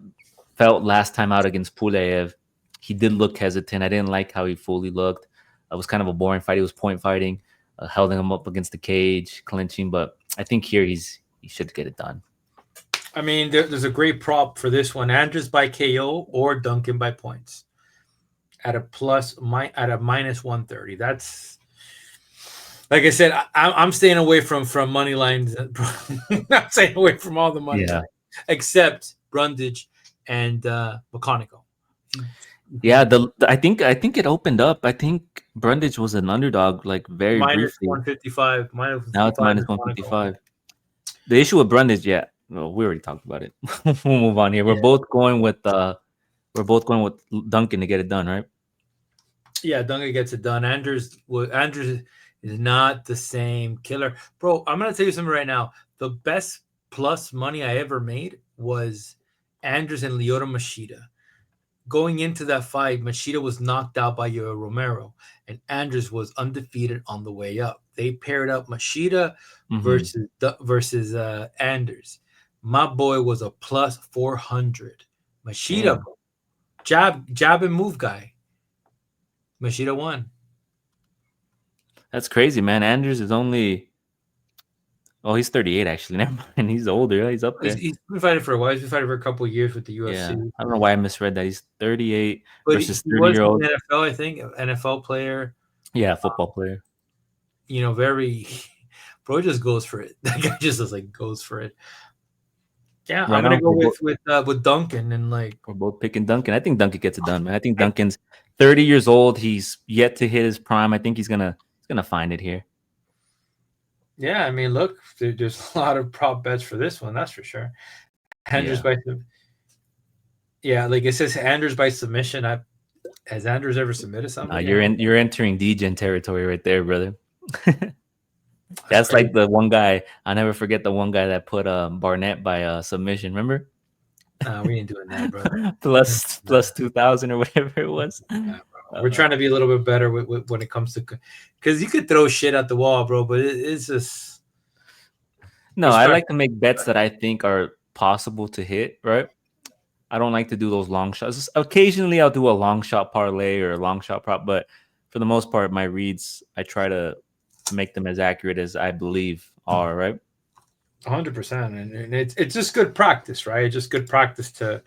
felt last time out against Pulev, he did look hesitant. I didn't like how he fully looked. It was kind of a boring fight. He was point fighting, holding him up against the cage, clinching. But I think here he should get it done. I mean, there's a great prop for this one: Anders by KO or Duncan by points at a minus 130. That's, like I said, I'm staying away from money lines. I'm staying away from all the money lines, except Brundage and McConico. Yeah, I think it opened up. I think Brundage was an underdog, like very minus briefly. 155. Now it's minus 155. The issue with Brundage, well, we already talked about it. We'll move on here. We're both going with Duncan to get it done, right? Yeah, Duncan gets it done. Anders is not the same killer, bro. I'm gonna tell you something right now. The best plus money I ever made was Anders and Lyoto Machida. Going into that fight, Machida was knocked out by Yoel Romero, and Anders was undefeated on the way up. They paired up Machida versus Anders. My boy was a plus 400. Machida, jab and move guy. Machida won. That's crazy, man. Anders is only... Oh, he's 38, actually. Never mind. He's older. He's up there. He's been fighting for a while. He's been fighting for a couple of years with the UFC. Yeah. I don't know why I misread that. He's 38 versus 30-year-old. NFL, I think. NFL player. Yeah, football player. Very... Bro just goes for it. That guy just goes for it. Yeah, right, I'm gonna go with Duncan, and we're both picking Duncan. I think Duncan gets it done, man. I think Duncan's 30 years old. He's yet to hit his prime. I think he's gonna find it here. Yeah, I mean, look, there's a lot of prop bets for this one. That's for sure. Anders like it says, Anders by submission. Has Anders ever submitted something? You're entering degen territory right there, brother. That's like the one guy. I'll never forget the one guy that put Barnett by submission. Remember? We ain't doing that, bro. plus 2,000 or whatever it was. Yeah, we're trying to be a little bit better with when it comes to, because you could throw shit at the wall, bro. But it's just no. I like to make bets that I think are possible to hit, right? I don't like to do those long shots. Occasionally, I'll do a long shot parlay or a long shot prop, but for the most part, my reads, I try to make them as accurate as I believe are, right? 100%, and it's just good practice, right? It's just good practice to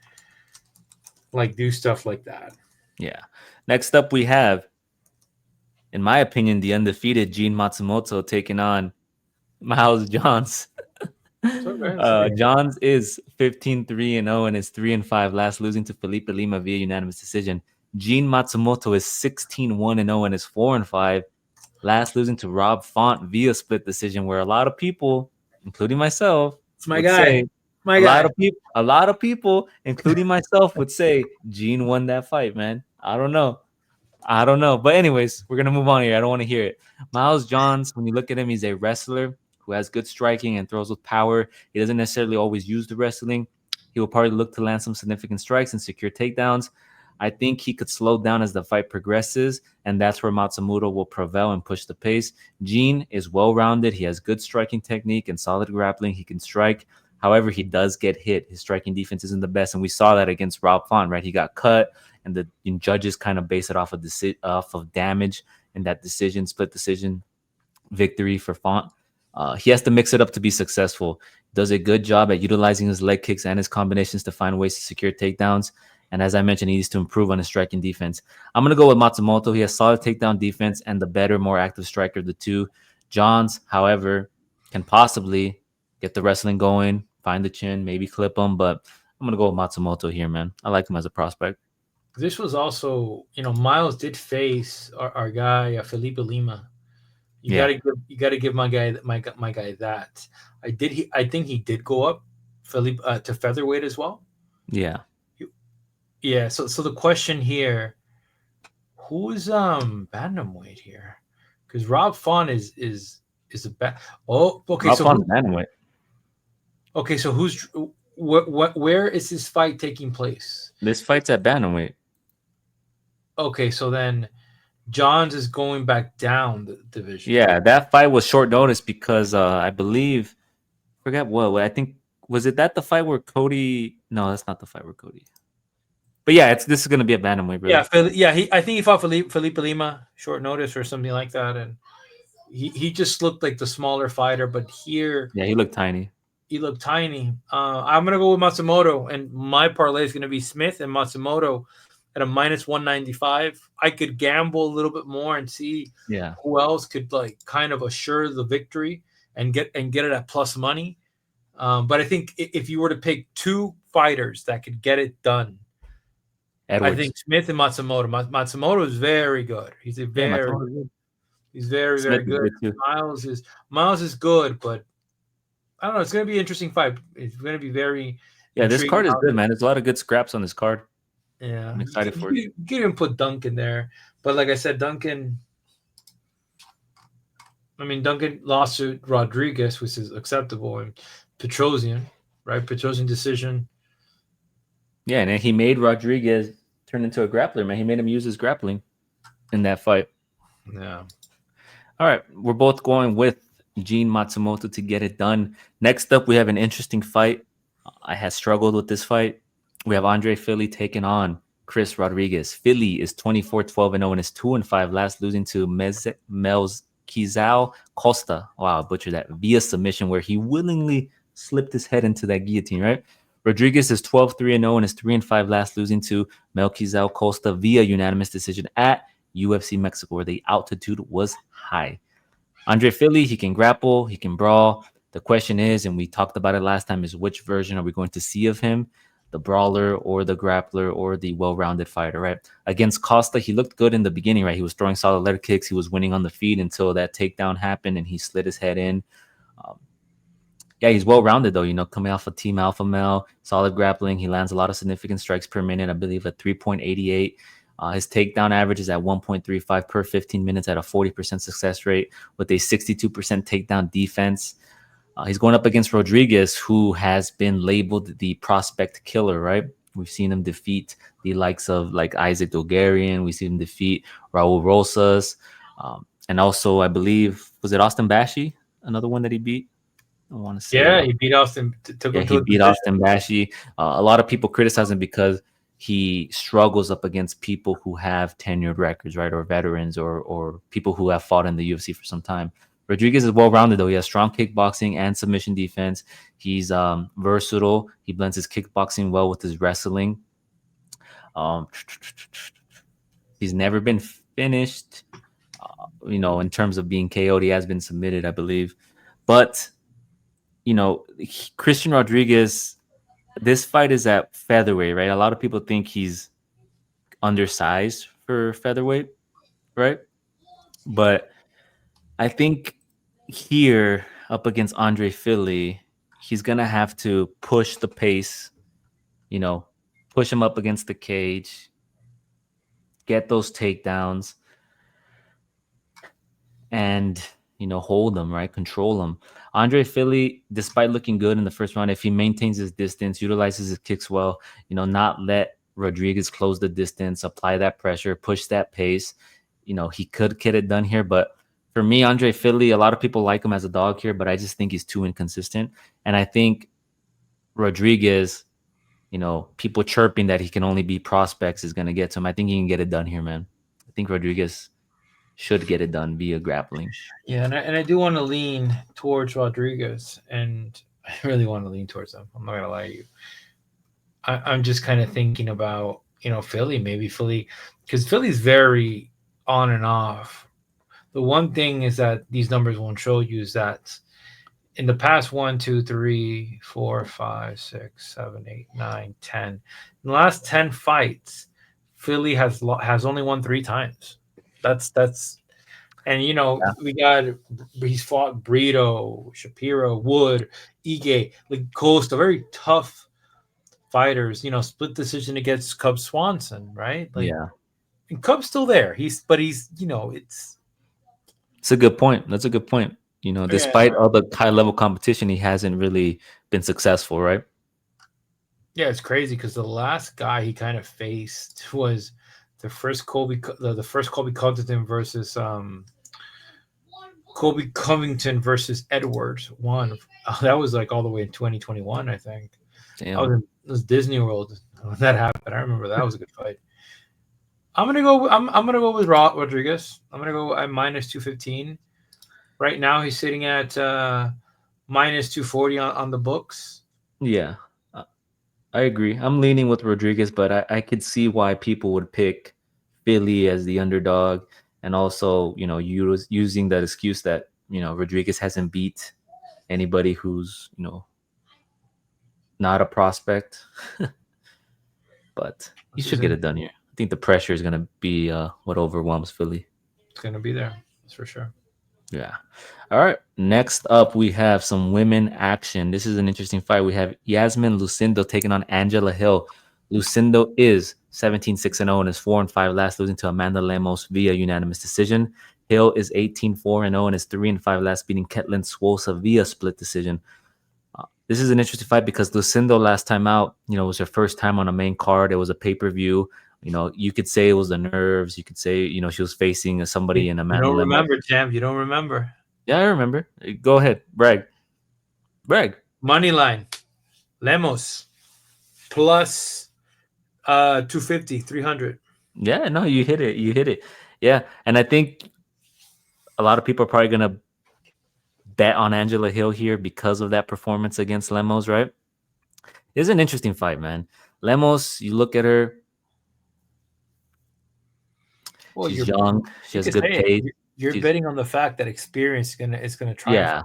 like do stuff like that. Yeah. Next up, we have, in my opinion, the undefeated Gene Matsumoto taking on Miles Johns. Okay. Johns is 15-3-0 and is 3-5, last losing to Felipe Lima via unanimous decision. Gene Matsumoto is 16-1-0 and is 4-5, last losing to Rob Font via split decision, where a lot of people, including myself, It's my would guy. say a lot of people, including myself, would say Gene won that fight, man. I don't know. But anyways, we're gonna move on here. I don't want to hear it. Miles Johns, when you look at him, he's a wrestler who has good striking and throws with power. He doesn't necessarily always use the wrestling. He will probably look to land some significant strikes and secure takedowns. I think he could slow down as the fight progresses, and that's where Matsumoto will prevail and push the pace. Gene is well-rounded. He has good striking technique and solid grappling. He can strike. However, he does get hit. His striking defense isn't the best, and we saw that against Rob Font, right? He got cut, and the judges kind of base it off of damage in that split decision victory for Font. He has to mix it up to be successful. He does a good job at utilizing his leg kicks and his combinations to find ways to secure takedowns. And as I mentioned, he needs to improve on his striking defense. I'm going to go with Matsumoto. He has solid takedown defense and the better, more active striker of the two. Johns, however, can possibly get the wrestling going, find the chin, maybe clip him. But I'm going to go with Matsumoto here, man. I like him as a prospect. This was also, Miles did face our guy Felipe Lima. You gotta give my guy that. I think he did go up Felipe to featherweight as well. Yeah. Yeah, so the question here, who's bantamweight here? Because Rob Font is a bad. Oh, okay. Rob Font's bantamweight. Okay, so where is this fight taking place? This fight's at bantamweight. Okay, so then Johns is going back down the division. Yeah, that fight was short notice because I believe, forget what I think, was it that the fight where Cody? No, that's not the fight where Cody. But yeah, this is gonna be a bantamweight, bro. I think he fought Felipe Lima short notice or something like that, and he just looked like the smaller fighter. But here, yeah, he looked tiny. I'm gonna go with Matsumoto, and my parlay is gonna be Smith and Matsumoto at a minus 195. I could gamble a little bit more and see who else could like kind of assure the victory and get it at plus money. But I think if you were to pick two fighters that could get it done, Edwards. I think Smith and Matsumoto. Matsumoto is very good. He's very good. Miles is good, but I don't know. It's going to be an interesting fight. It's going to be very. Yeah, this card is good, man. There's a lot of good scraps on this card. Yeah, I'm excited for it. You can even put Duncan there, but like I said, Duncan lost to Rodriguez, which is acceptable, and Petrosian, right? Petrosian decision. Yeah, and he made Rodriguez turn into a grappler, man. He made him use his grappling in that fight. Yeah. All right, we're both going with Gene Matsumoto to get it done. Next up, we have an interesting fight. I had struggled with this fight. We have Andre Fili taking on Chris Rodriguez. Fili is 24-12-0 and is 2-5, last losing to Melquizal Costa. Wow, I butchered that. Via submission, where he willingly slipped his head into that guillotine, right? Rodriguez is 12-3-0 and is 3-5, last losing to Melquizal Costa via unanimous decision at UFC Mexico, where the altitude was high. Andre Fili, he can grapple, he can brawl. The question is, and we talked about it last time, is which version are we going to see of him? The brawler or the grappler or the well-rounded fighter, right? Against Costa, he looked good in the beginning, right? He was throwing solid leg kicks. He was winning on the feet until that takedown happened and he slid his head in. Yeah, he's well-rounded, though, coming off of Team Alpha Male, solid grappling. He lands a lot of significant strikes per minute, I believe at 3.88. His takedown average is at 1.35 per 15 minutes at a 40% success rate with a 62% takedown defense. He's going up against Rodriguez, who has been labeled the prospect killer, right? We've seen him defeat the likes of like Isaac Dogarian. We've seen him defeat Raul Rosas. And also, I believe, was it Austin Bashi? Another one that he beat? I want to say. Yeah, he beat Austin, took Yeah, him he to a beat decision. Austin Bashi. A lot of people criticize him because he struggles up against people who have tenured records, right, or veterans, or people who have fought in the UFC for some time. Rodriguez is well-rounded though. He has strong kickboxing and submission defense. He's versatile. He blends his kickboxing well with his wrestling. Um, he's never been finished. In terms of being KO'd, he has been submitted, I believe. But Christian Rodriguez, this fight is at featherweight, right? A lot of people think he's undersized for featherweight, right? But I think here up against Andre Fili, he's gonna have to push the pace, you know, push him up against the cage, get those takedowns, and hold them, right? Control them. Andre Fili, despite looking good in the first round, if he maintains his distance, utilizes his kicks well, not let Rodriguez close the distance, apply that pressure, push that pace, he could get it done here. But for me, Andre Fili, a lot of people like him as a dog here, but I just think he's too inconsistent. And I think Rodriguez, people chirping that he can only be prospects is going to get to him. I think he can get it done here, man. I think Rodriguez should get it done via grappling. Yeah, and I do want to lean towards Rodriguez, and I really want to lean towards him. I'm not gonna lie to you. I'm just kind of thinking about Fili, maybe Fili, because Philly's very on and off. The one thing is that these numbers won't show you is that in the past 1, 2, 3, 4, 5, 6, 7, 8, 9, 10, in the last 10 fights, Fili has only won 3 times. That's and we got he's fought Brito, Shapiro, Wood, Ige, like Costa, very tough fighters. Split decision against Cub Swanson, right? Like, Yeah. and Cub's still there. He's It's a good point. That's a good point. yeah, Despite all the high level competition, he hasn't really been successful, right? yeah, it's crazy because the last guy he kind of faced was the first the first Colby Covington versus Colby Covington versus Edwards one. That was like all the way in 2021, I think. Damn. It was Disney World when that happened. I remember that was a good fight. I'm gonna go. I'm gonna go with Rodriguez. I'm gonna go at minus 215. Right now, he's sitting at minus 240 on the books. Yeah, I agree. I'm leaning with Rodriguez, but I could see why people would pick Philly as the underdog, and also using that excuse that Rodriguez hasn't beat anybody who's not a prospect. But he should get it done here. I think the pressure is gonna be what overwhelms Philly. It's gonna be there. That's for sure. Yeah. All right. Next up, we have some women action. This is an interesting fight. We have Yasmin Lucindo taking on Angela Hill. Lucindo is 17-6-0 and is 4-5 last, losing to Amanda Lemos via unanimous decision. Hill is 18-4-0 and is 3-5 last, beating Ketlin Swosa via split decision. This is an interesting fight because Lucindo last time out, was her first time on a main card. It was a pay-per-view. You could say it was the nerves. You could say, she was facing somebody in a man. You don't remember, Tam. You don't remember. Yeah, I remember. Go ahead. Brag. Money line. Lemos. Plus 250, 300. Yeah, no, you hit it. Yeah, and I think a lot of people are probably going to bet on Angela Hill here because of that performance against Lemos, right? It's an interesting fight, man. Lemos, you look at her. Well, she's young. She has good pace. You're betting on the fact that experience is gonna try. Yeah,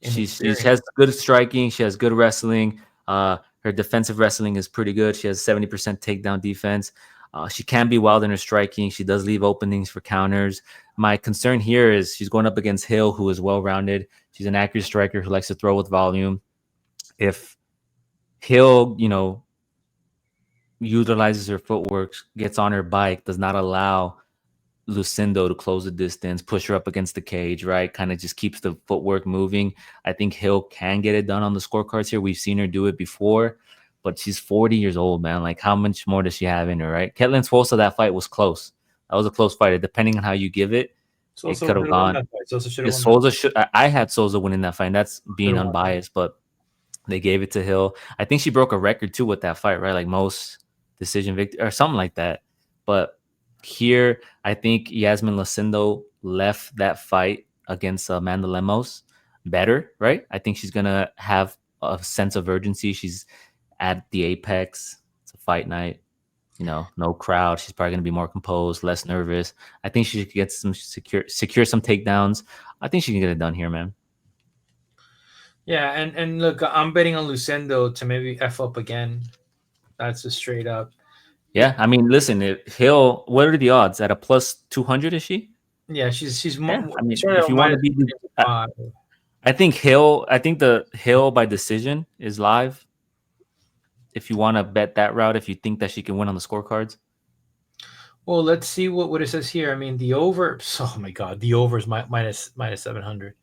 she has good striking. She has good wrestling. Her defensive wrestling is pretty good. She has 70% takedown defense. She can be wild in her striking. She does leave openings for counters. My concern here is she's going up against Hill, who is well-rounded. She's an accurate striker who likes to throw with volume. If Hill, utilizes her footwork, gets on her bike, does not allow Lucindo to close the distance, push her up against the cage, right? Kind of just keeps the footwork moving. I think Hill can get it done on the scorecards here. We've seen her do it before, but she's 40 years old, man. Like, how much more does she have in her, right? Ketlin Swosa, that fight was close. That was a close fight. Depending on how you give it, It Sosa could should have have won gone. that fight. Sosa should Yeah, have won that. Souza should. I had Souza winning that fight. And that's Should being have won that. unbiased, but they gave it to Hill. I think she broke a record too with that fight, right? Like most decision victory or something like that. But here, I think Yasmin Lucindo left that fight against Amanda Lemos better, right? I think she's gonna have a sense of urgency. She's at the apex. It's a fight night. No crowd. She's probably gonna be more composed, less nervous. I think she could get some secure some takedowns. I think she can get it done here, man. Yeah, and look, I'm betting on Lucindo to maybe f up again. That's a straight up. Yeah, I mean, listen, Hill, what are the odds at a plus 200? Is she? Yeah, she's Yeah, I mean, starting if out you want to minus be, five. I think Hill. I think the Hill by decision is live. If you want to bet that route, if you think that she can win on the scorecards, Well, let's see what it says here. I mean, the over. Oh my god, the over is minus 700.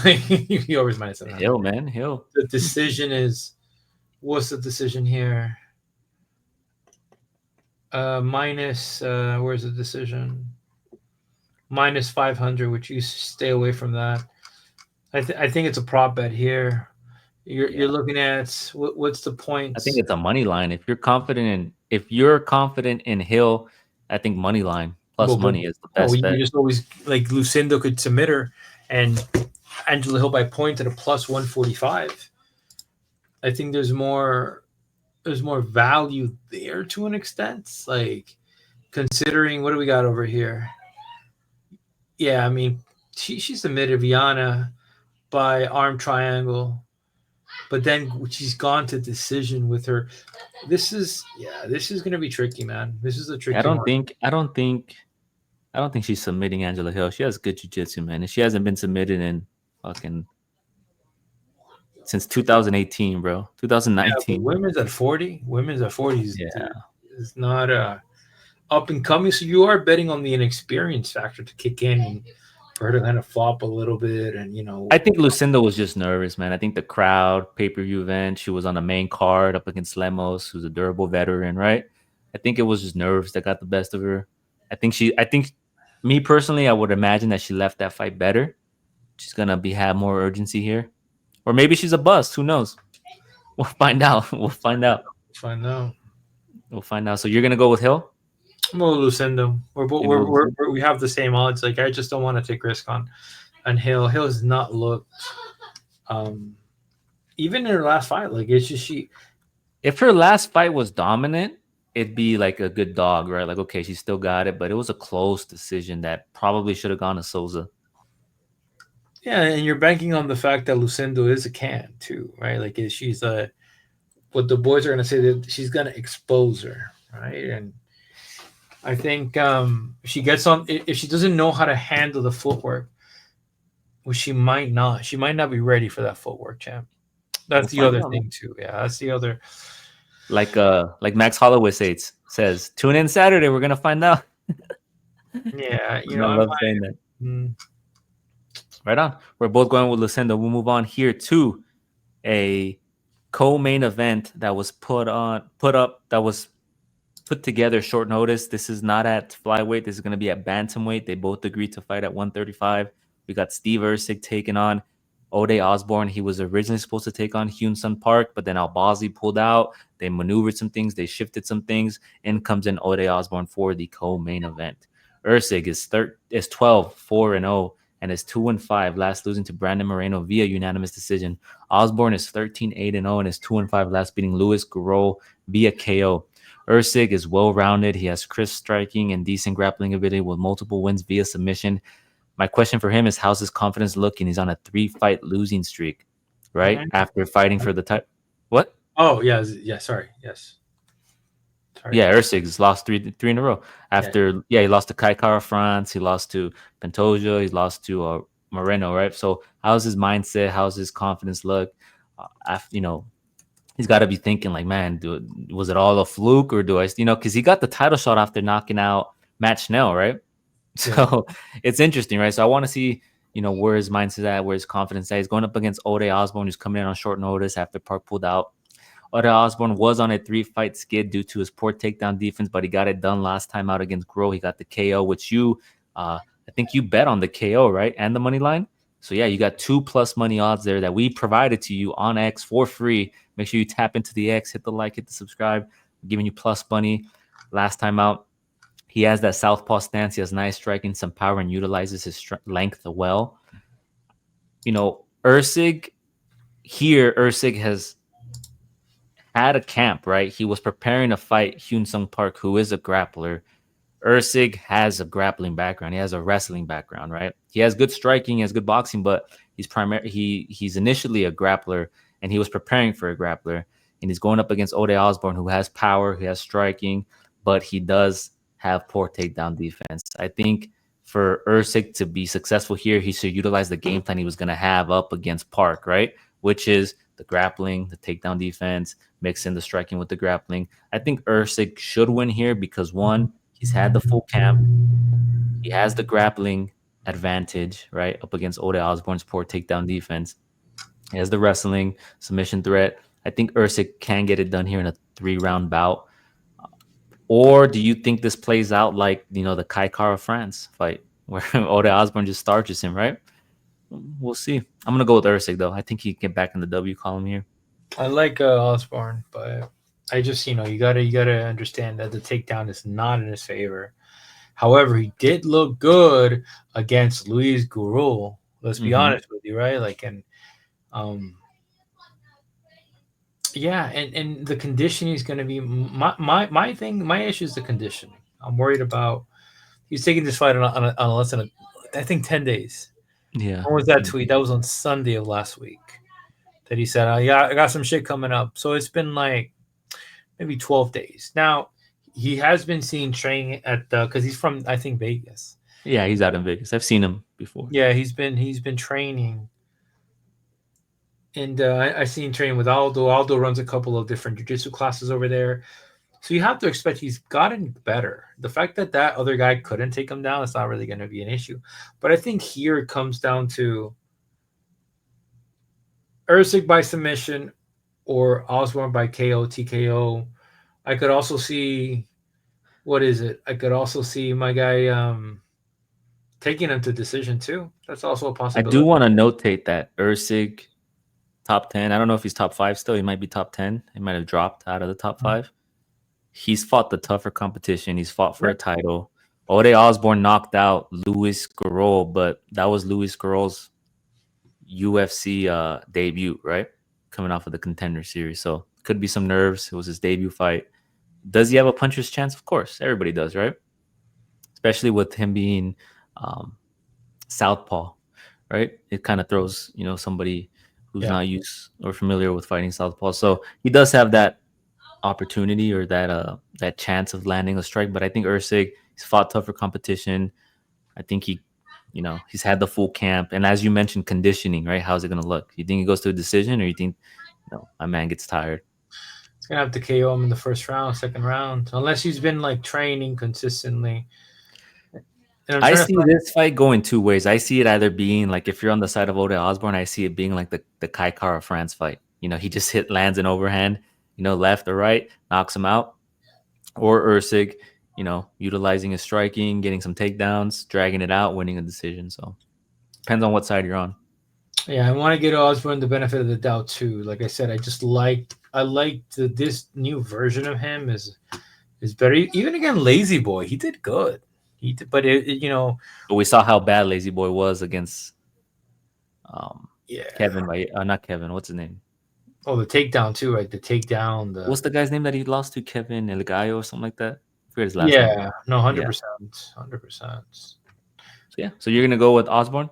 The over is minus 700. Hill, man, Hill. The decision is, what's the decision here? Minus. Where's the decision? Minus 500, which you stay away from that. I think it's a prop bet here. You're looking at what's the I think points? it's a money line. If you're confident in Hill, I think money line plus Well, money is the well, best you bet. just always like Lucindo could submit her, and Angela Hill by point at a plus 145. I think there's more value there to an extent. Like considering what do we got over here? Yeah, I mean she submitted Viana by arm triangle, but then she's gone to decision with her. This is gonna be tricky, man. This is a I tricky don't one. think. I don't think. I don't think she's submitting Angela Hill. She has good jiu-jitsu, man, and she hasn't been submitted in fucking since 2018, bro. Yeah, but 2019. women's at 40 Yeah. is not up and coming. So you are betting on the inexperience factor to kick in and for her to kind of flop a little bit, and I think Lucinda was just nervous, man. I think the crowd, pay-per-view event, she was on the main card up against Lemos, who's a durable veteran, right? I think it was just nerves that got the best of her. I think me personally, I would imagine that she left that fight better. She's gonna have more urgency here. Or maybe she's a bust. Who knows? We'll find out. We'll find out. find out. We'll find out. So you're gonna go with Hill? I'm gonna Lucindo. You go with Lucinda? We have the same odds. Like I just don't want to take risk on Hill. Hill has not looked, um, even in her last fight. Like it's just she. If her last fight was dominant, it'd be like a good dog, right? Like, okay, she still got it, but it was a close decision that probably should have gone to Souza. Yeah, and you're banking on the fact that Lucindo is a can too, right? Like she's a. What the boys are gonna say that she's gonna expose her, right? And I think she gets on if she doesn't know how to handle the footwork, well, she might not. She might not be ready for that footwork, champ. We'll That's the find other out, man. thing too. Yeah, that's the other. Like Max Holloway says, tune in Saturday. We're gonna find out. Yeah, I love saying that. mm, Right on. We're both going with Lucinda. We'll move on here to a co-main event that was put together short notice. This is not at flyweight. This is going to be at bantamweight. They both agreed to fight at 135. We got Steve Erceg taking on Ode Osbourne. He was originally supposed to take on Hyun Sun Park, but then Albazi pulled out. They maneuvered some things. They shifted some things. In comes in Ode Osbourne for the co-main event. Erceg is 12, 4-0, and is 2-5, last losing to Brandon Moreno via unanimous decision. Osbourne is 13, 8-0, and is 2-5, last beating Luis Gurro via KO. Erceg is well-rounded. He has crisp striking and decent grappling ability with multiple wins via submission. My question for him is, how's his confidence looking? He's on a 3-fight losing streak, right? mhm. After fighting for the title. What? Oh yeah, sorry, yes. Sorry. Yeah, Erceg has lost three in a row. He lost to Kai Kara France. He lost to Pantoja. He lost to Moreno, right? So how's his mindset? How's his confidence look? He's got to be thinking like, man, was it all a fluke, or do I, because he got the title shot after knocking out Matt Schnell, right? So it's interesting, right? So I want to see, where his mindset's at, where his confidence is at. He's going up against Ode Osbourne, who's coming in on short notice after Park pulled out. Ode Osbourne was on a 3-fight skid due to his poor takedown defense, but he got it done last time out against Grow. He got the KO, which I I think you bet on the KO, right? And the money line. So yeah, you got 2+ money odds there that we provided to you on X for free. Make sure you tap into the X, hit the like, hit the subscribe. We're giving you plus money. Last time out, he has that southpaw stance. He has nice striking, some power, and utilizes his length well. Erceg here, Erceg has had a camp, right? He was preparing to fight Hyun Sung Park, who is a grappler. Erceg has a grappling background. He has a wrestling background, right? He has good striking, he has good boxing, but he's initially a grappler, and he was preparing for a grappler, and he's going up against Ode Osbourne, who has power, he has striking, but he does have poor takedown defense. I think for Erceg to be successful here, he should utilize the game plan he was going to have up against Park, right? Which is the grappling, the takedown defense, mix in the striking with the grappling. I think Erceg should win here because one, he's had the full camp. He has the grappling advantage, right, up against Ode Osbourne's poor takedown defense. He has the wrestling, submission threat. I think Erceg can get it done here in a 3-round bout. Or do you think this plays out like, the Cachoeira France fight where Ode Osbourne just starches him, right? We'll see. I'm going to go with Erceg, though. I think he can get back in the W column here. I like Osbourne, but I just you gotta understand that the takedown is not in his favor. However, he did look good against Luis Gurul. Let's be honest with you, right? And the conditioning is going to be my thing. My issue is the conditioning. I'm worried about. He's taking this fight on less than I think 10 days. Yeah. When was that tweet? That was on Sunday of last week. That he said, I got some shit coming up. So it's been like maybe 12 days. Now, he has been seen training at because he's from, I think, Vegas. Yeah, he's out in Vegas. I've seen him before. Yeah, he's been training. And I seen training with Aldo. Aldo runs a couple of different jiu-jitsu classes over there. So you have to expect he's gotten better. The fact that other guy couldn't take him down, it's not really going to be an issue. But I think here it comes down to Erceg by submission or Osbourne by KO, TKO. I could also see, I could also see my guy taking him to decision too. That's also a I possibility. do want to notate that Erceg, top 10. I don't know if he's top 5 still. He might be top 10. He might have dropped out of the top 5. He's fought the tougher competition. He's fought for a title. Ode Osbourne knocked out Luis Gurul, but that was Luis Gurul's UFC debut, right? Coming off of the Contender Series. So could be some nerves. It was his debut fight. Does he have a puncher's chance? Of course. Everybody does, right? Especially with him being southpaw, right? It kind of throws, somebody who's not used or familiar with fighting southpaw. So he does have that opportunity or that chance of landing a strike. But I think Erceg, he's fought tougher competition. I think he's had the full camp. And as you mentioned, conditioning, right? How's it going to look? You think he goes to a decision, or you think, my man gets tired? He's going to have to KO him in the first round, second round, unless he's been training consistently. I see this fight going 2 ways. I see it either being if you're on the side of Ode Osbourne, I see it being like the Cachoeira France fight. He just lands an overhand, left or right, knocks him out. Or Erceg, utilizing his striking, getting some takedowns, dragging it out, winning a decision. So depends on what side you're on. Yeah, I want to give Osbourne the benefit of the doubt too. Like I said, I liked this new version of him is better. Even again, Lazy Boy, he did good. He did, but But we saw how bad Lazy Boy was against Kevin, not Kevin. What's his name? Oh, the takedown too, right? The takedown. What's the guy's name that he lost to? Kevin El Gallo or something like that. I forget his last name. Yeah, no, 100%, 100%. So you're gonna go with Osbourne?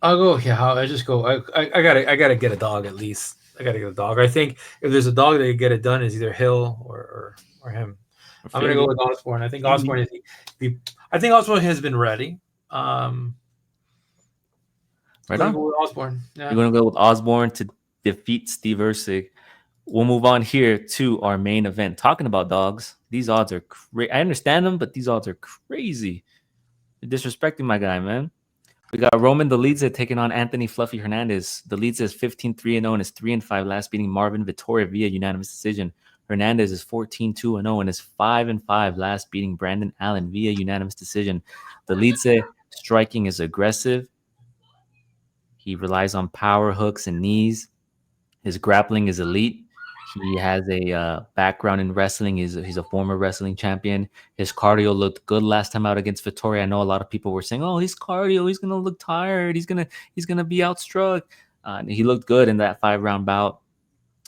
I'll go. Yeah, I just go. I gotta get a dog at least. I gotta get a dog. I think if there's a dog that can get it done, is either Hill or him. I'm gonna go with Osbourne. I think Osbourne is I think Osbourne has been ready. Right on. Go with Osbourne. Yeah. You're gonna go with Osbourne to defeat Steve Erceg. We'll move on here to our main event. Talking about dogs, these odds are crazy. I understand them, but these odds are crazy. You're disrespecting my guy, man. We got Roman Dolidze taking on Anthony Fluffy Hernandez. Dolidze is 15-3-0 and is 3-5 last, beating Marvin Vittoria via unanimous decision. Hernandez is 14-2-0 and is 5-5 last, beating Brandon Allen via unanimous decision. Dolidze Striking is aggressive. He relies on power hooks and knees. His grappling is elite. He has a background in wrestling. He's a former wrestling champion. His cardio looked good last time out against Vittoria. I know a lot of people were saying, "Oh, his cardio, he's gonna look tired. He's gonna be outstruck." And he looked good in that 5-round bout.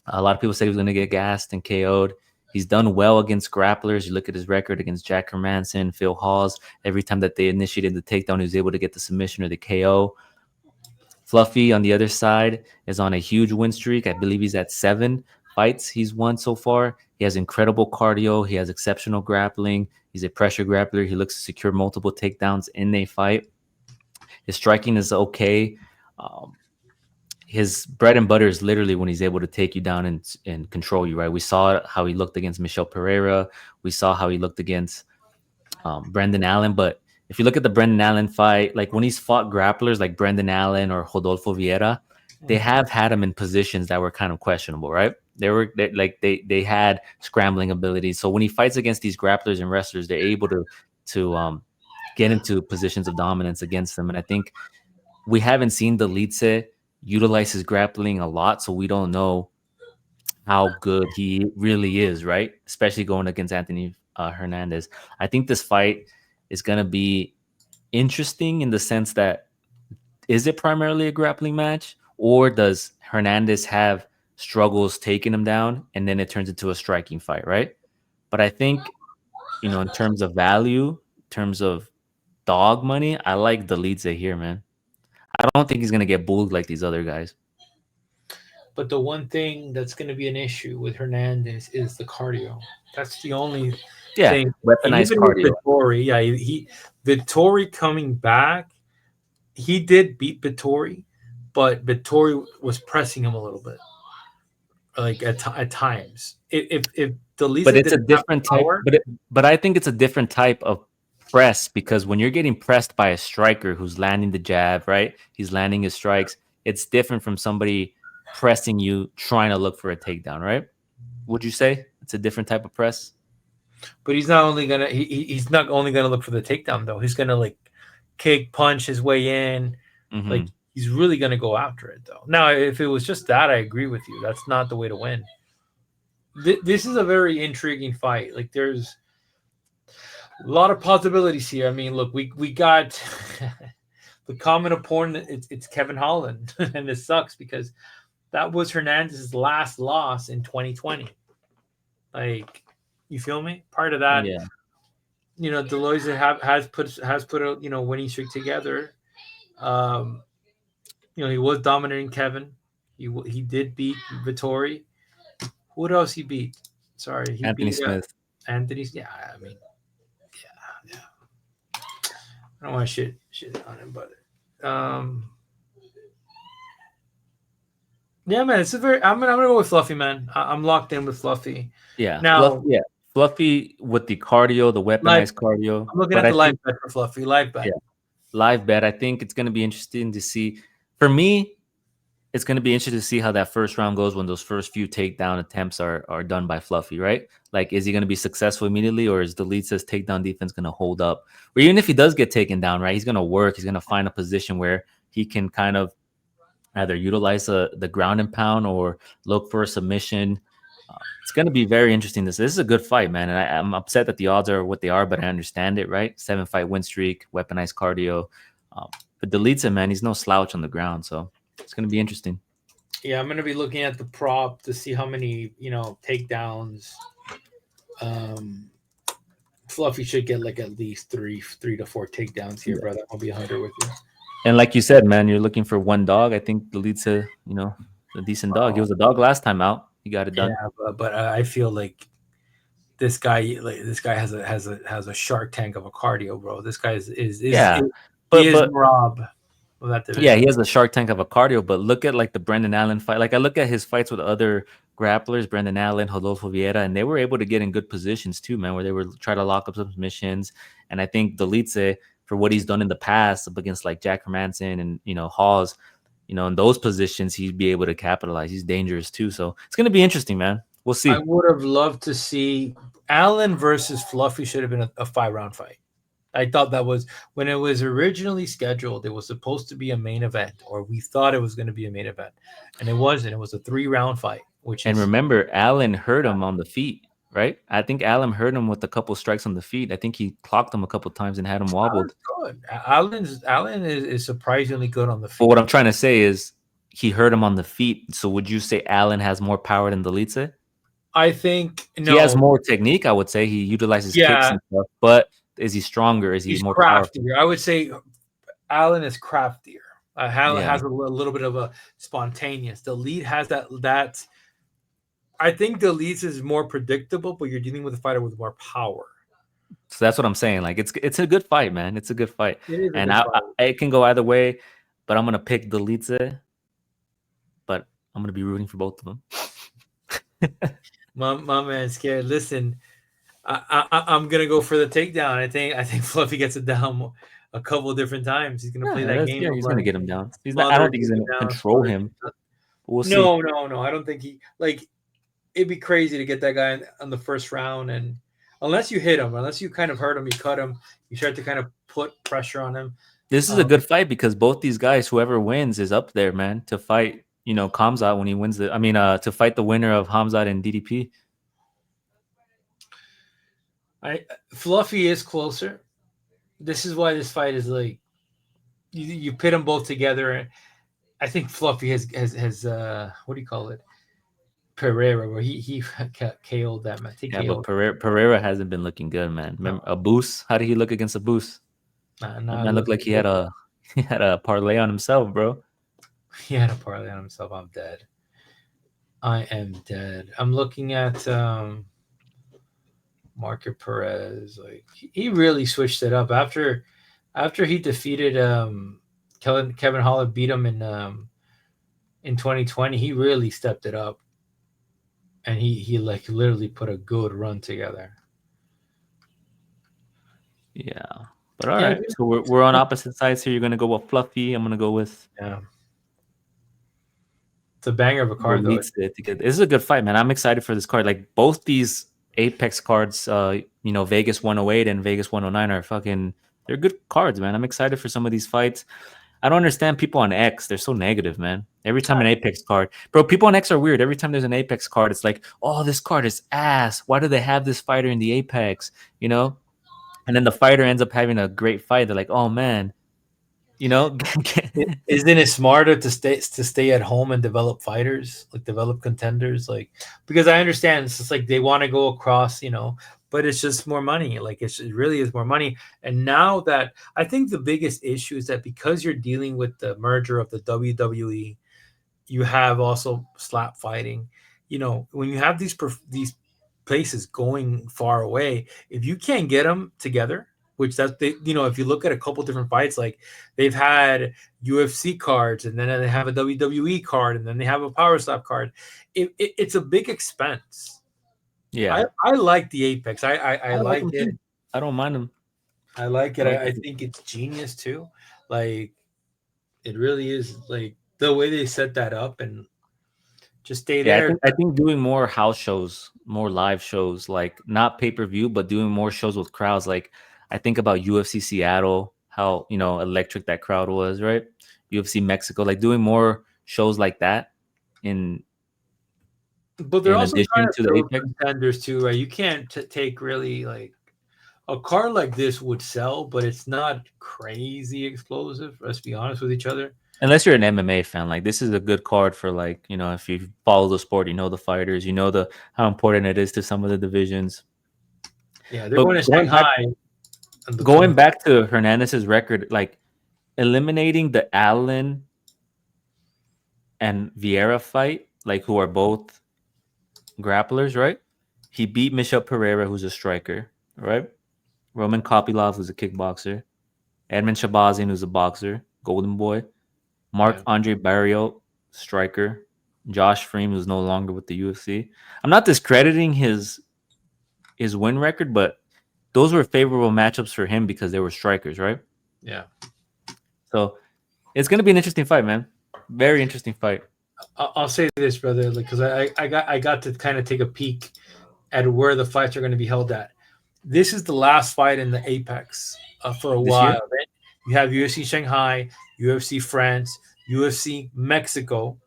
A lot of people said he was gonna get gassed and KO'd. He's done well against grapplers. You look at his record against Jack Hermanson, Phil Hawes. Every time that they initiated the takedown, he was able to get the submission or the KO. Fluffy on the other side is on a huge win streak. I believe he's at 7 fights he's won so far. He has incredible cardio. He has exceptional grappling. He's a pressure grappler. He looks to secure multiple takedowns in a fight. His striking is okay. His bread and butter is literally when he's able to take you down and control you, right? We saw how he looked against Michel Pereira. We saw how he looked against Brendan Allen. But if you look at the Brendan Allen fight, like when he's fought grapplers like Brendan Allen or Rodolfo Vieira, they have had him in positions that were kind of questionable, right? They had scrambling abilities. So when he fights against these grapplers and wrestlers, they're able to get into positions of dominance against them. And I think we haven't seen Dolidze utilize his grappling a lot, so we don't know how good he really is, right? Especially going against Anthony Hernandez. I think this fight is going to be interesting in the sense that, is it primarily a grappling match, or does Hernandez have struggles taking him down and then it turns into a striking fight, right? But I think, in terms of value, in terms of dog money, I like Dolidze here, man. I don't think he's going to get bullied like these other guys. But the one thing that's going to be an issue with Hernandez is the cardio. That's the only thing. Weaponized cardio. Vittori coming back, he did beat Vittori, but Vittori was pressing him a little bit, like at times. If Dolidze, but it's a different type. But I think it's a different type of press, because when you're getting pressed by a striker who's landing the jab, right? He's landing his strikes. It's different from somebody pressing you, trying to look for a takedown, right? Would you say it's a different type of press? But he's not only gonna he's not only gonna look for the takedown though. He's gonna like kick, punch his way in. Mm-hmm. Like he's really gonna go after it though. Now, if it was just that, I agree with you. That's not the way to win. This is a very intriguing fight. Like there's a lot of possibilities here. I mean, look, we got the common opponent. It's Kevin Holland, and this sucks because that was Hernandez's last loss in 2020. Like, you feel me? Part of that, yeah. Dolidze has put a winning streak together. He was dominating Kevin. He did beat Vittori. What else he beat? Sorry, he Anthony beat Smith. Anthony's. Yeah, I mean, yeah. I don't want to shit on him, but yeah, man. It's I'm gonna go with Fluffy, man. I'm locked in with Fluffy. Yeah. Now, Fluffy with the cardio, the weaponized cardio. I'm looking at the live bet for Fluffy. Live bet. Yeah. Live bet. I think it's going to be interesting to see. For me, it's going to be interesting to see how that first round goes when those first few takedown attempts are done by Fluffy, right? Like, is he going to be successful immediately, or is Dolidze's takedown defense going to hold up? Or even if he does get taken down, right, he's going to work. He's going to find a position where he can kind of either utilize the ground and pound or look for a submission. It's going to be very interesting. This is a good fight, man. And I'm upset that the odds are what they are, but I understand it, right? 7-fight win streak, weaponized cardio. But Dolidze, man, he's no slouch on the ground. So it's going to be interesting. Yeah, I'm going to be looking at the prop to see how many, takedowns. Fluffy should get like at least three to four takedowns here, brother. I'll be 100 with you. And like you said, man, you're looking for one dog. I think Dolidze, a decent dog. He was a dog last time out. He got it done. Yeah, but I feel like this guy has a Shark Tank of a cardio, bro. This guy is Rob. Yeah, he has a Shark Tank of a cardio. But look at like the Brendan Allen fight. Like I look at his fights with other grapplers, Brendan Allen, Rodolfo Vieira, and they were able to get in good positions too, man, where they were trying to lock up some submissions. And I think Dolidze, for what he's done in the past up against like Jack Hermanson and Hawes, in those positions, he'd be able to capitalize. He's dangerous too. So it's going to be interesting, man. We'll see. I would have loved to see Allen versus Fluffy. Should have been a 5-round fight. I thought that was when it was originally scheduled. It was supposed to be a main event, or we thought it was going to be a main event, and it wasn't. It was a 3-round fight, which And is remember, Allen hurt him on the feet, right? I think Allen hurt him with a couple strikes on the feet. I think he clocked him a couple times and had him wobbled. good. Allen is surprisingly good on the But what feet. I'm trying to say is he hurt him on the feet. So would you say Allen has more power than Dolidze? I think He has no, more technique, I would say. He utilizes kicks yeah, and stuff. But is he stronger? Is he he's more powerful? craftier. I would say Allen is craftier. Yeah. Has a little bit of a spontaneous. The lead has that. I think the lead is more predictable, but you're dealing with a fighter with more power. So that's what I'm saying. Like it's a good fight, man. It's a good fight. It is a And good fight. it can go either way, but I'm gonna pick Dolidze, but I'm gonna be rooting for both of them. My man's scared. Listen, I'm gonna go for the takedown. I think Fluffy gets it down a couple of different times. He's gonna play that game of He's gonna like get him down. He's not. I smother, don't think get he's him gonna down, control smother. him. We'll see. No. I don't think he like. It'd be crazy to get that guy on the first round, and unless you hit him, unless you kind of hurt him, you cut him, you start to kind of put pressure on him. This is a good fight because both these guys, whoever wins, is up there, man. To fight, Kamzat when he wins the. I mean, to fight the winner of Hamzat and DDP. Fluffy is closer. This is why this fight is like you pit them both together. I think Fluffy has what do you call it? Pereira, where he KO'd that man. Yeah, but Pereira hasn't been looking good, man. Remember a boost? How did he look against a boost? That man looked like he had a parlay on himself, bro. He had a parlay on himself. I'm dead. I am dead. I'm looking at Market Perez. Like he really switched it up after he defeated Kevin Holland, beat him in 2020. He really stepped it up, and he like literally put a good run together. Yeah, but all right. So we're on opposite sides here. You're gonna go with Fluffy. I'm gonna go with It's a banger of a card though. This is a good fight, man. I'm excited for this card. Like both these Apex cards, Vegas 108 and Vegas 109 are they're good cards, man. I'm excited for some of these fights. I don't understand people on X. They're so negative, man. Every time an Apex card, bro, people on X are weird. Every time there's an Apex card, it's like, oh, this card is ass. Why do they have this fighter in the Apex? And then the fighter ends up having a great fight. They're like, oh man, Isn't it smarter to stay at home and develop fighters, like develop contenders, like because I understand it's just like they want to go across, but it's just more money. Like it really is more money. And now that I think the biggest issue is that because you're dealing with the merger of the WWE, you have also slap fighting. When you have these places going far away, if you can't get them together, which if you look at a couple different fights, like they've had UFC cards and then they have a WWE card and then they have a power slap card. It's a big expense. Yeah, I like the Apex. I like it. Too. I don't mind them. I like it. I think it's genius too. Like it really is. Like the way they set that up and just stay there. I think doing more house shows, more live shows, like not pay-per-view, but doing more shows with crowds. Like I think about UFC Seattle, how electric that crowd was, right? UFC Mexico, like doing more shows like that but they're also trying to the Apex contenders too, right? You can't take really like a card like this would sell, but it's not crazy explosive. Let's be honest with each other. Unless you're an MMA fan, like this is a good card for like if you follow the sport, the fighters, how important it is to some of the divisions. Yeah, they're going to Shanghai. Going back to Hernandez's record, like eliminating the Allen and Vieira fight, like who are both grapplers, right? He beat Michel Pereira, who's a striker, right? Roman Kopylov, who's a kickboxer. Edmund Shabazian, who's a boxer, Golden Boy. Marc-Andre Barriault, striker. Josh Freem, who's no longer with the UFC. I'm not discrediting his win record, but those were favorable matchups for him because they were strikers, right? Yeah. So it's going to be an interesting fight, man. Very interesting fight. I'll say this, brother, because I got to kind of take a peek at where the fights are going to be held at. this is the last fight in the Apex for a this year. while. Then you have UFC Shanghai, UFC France, UFC Mexico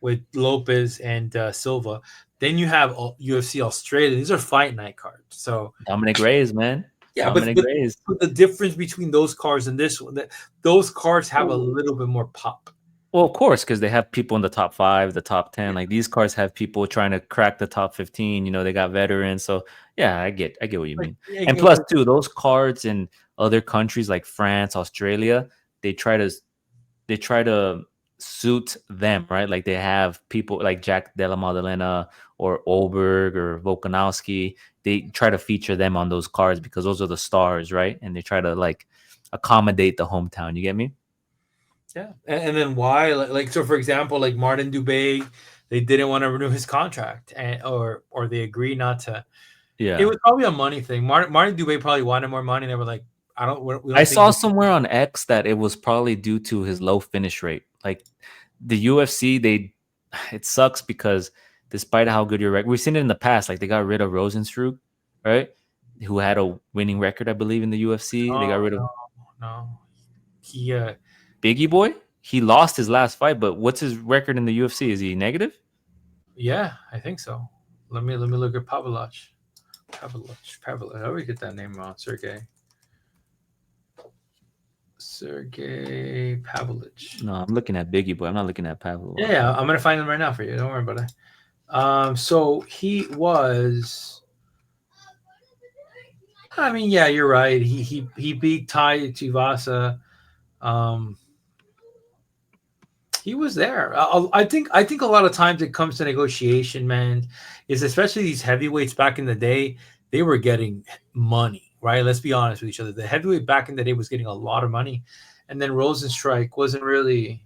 with Lopez and Silva. Then you have UFC Australia. These are fight night cards. So Dominic Reyes, man. yeah, but Dominic Reyes. the difference between those cards and this one, that those cards have a little bit more pop. Well, of course, because they have people in the top 5, the top 10. Like these cards have people trying to crack the top 15. You know, they got veterans. So yeah, I get what you Like, mean. yeah, And plus, too, those cards in other countries like France, Australia, they try to they try to suit them, right? Like they have people like Jack Della Maddalena or Olberg or Volkanovski. They try to feature them on those cards because those are the stars, right? And they try to like accommodate the hometown. You get me? yeah, and then why? Like so, for example, like Martin Dubé, they didn't want to renew his contract, and or they agreed not to. It Yeah. was probably a money thing. Martin Dubé probably wanted more money. They were like, I don't, we I don't think. saw somewhere on X that it was probably due to his low finish rate. Like the UFC, it sucks because despite how good your record, we've seen it in the past. Like they got rid of Rosenstruck, right? Who had a winning record, I believe, in the UFC. They got No, rid of no, no. He, Biggie Boy. He lost his last fight, but what's his record in the UFC? Is he negative? yeah, I think so. Let me look at Pavlovich. How do we get that name wrong? Sergey Pavlovich. No, I'm looking at Biggie Boy. I'm not looking at Pavlov. Yeah, I'm gonna find him right now for you. Don't worry about it. So he was. I mean, yeah, you're right. He beat Tai Tuivasa. Um, he was there. I think a lot of times it comes to negotiation, man. Is especially these heavyweights back in the day, they were getting money, right? Let's be honest with each other. The heavyweight back in the day was getting a lot of money, and then Rosenstrike wasn't really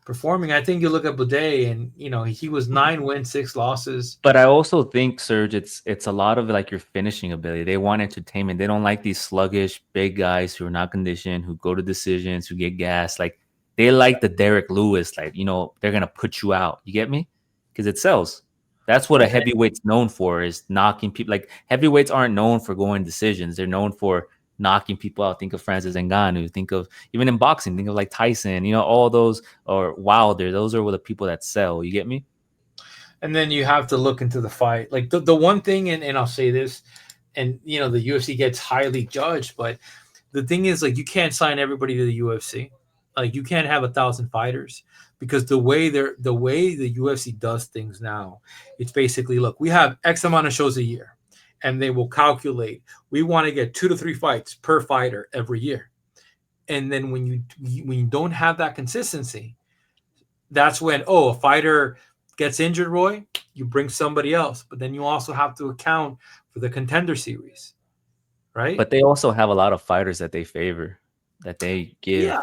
performing. I think you look at Boudet, and he was 9 wins, 6 losses. But I also think, Serge, it's a lot of like your finishing ability. They want entertainment. They don't like these sluggish big guys who are not conditioned, who go to decisions, who get gas. Like they like the Derek Lewis. Like they're gonna put you out. You get me? Because it sells. That's what a heavyweight's known for, is knocking people. Like heavyweights aren't known for going decisions. They're known for knocking people out. Think of Francis Ngannou. Think of, even in boxing, think of like Tyson. All those, or Wilder. Those are the people that sell. You get me? And then you have to look into the fight. Like the one thing, and I'll say this, and the UFC gets highly judged, but the thing is, like, you can't sign everybody to the UFC. Like you can't have 1,000 fighters, because the way the UFC does things now, it's basically, look, we have X amount of shows a year, and they will calculate, we want to get 2 to 3 fights per fighter every year. And then when you don't have that consistency, that's when, a fighter gets injured, Roy, you bring somebody else. But then you also have to account for the contender series, right? But they also have a lot of fighters that they favor, that they give Yeah,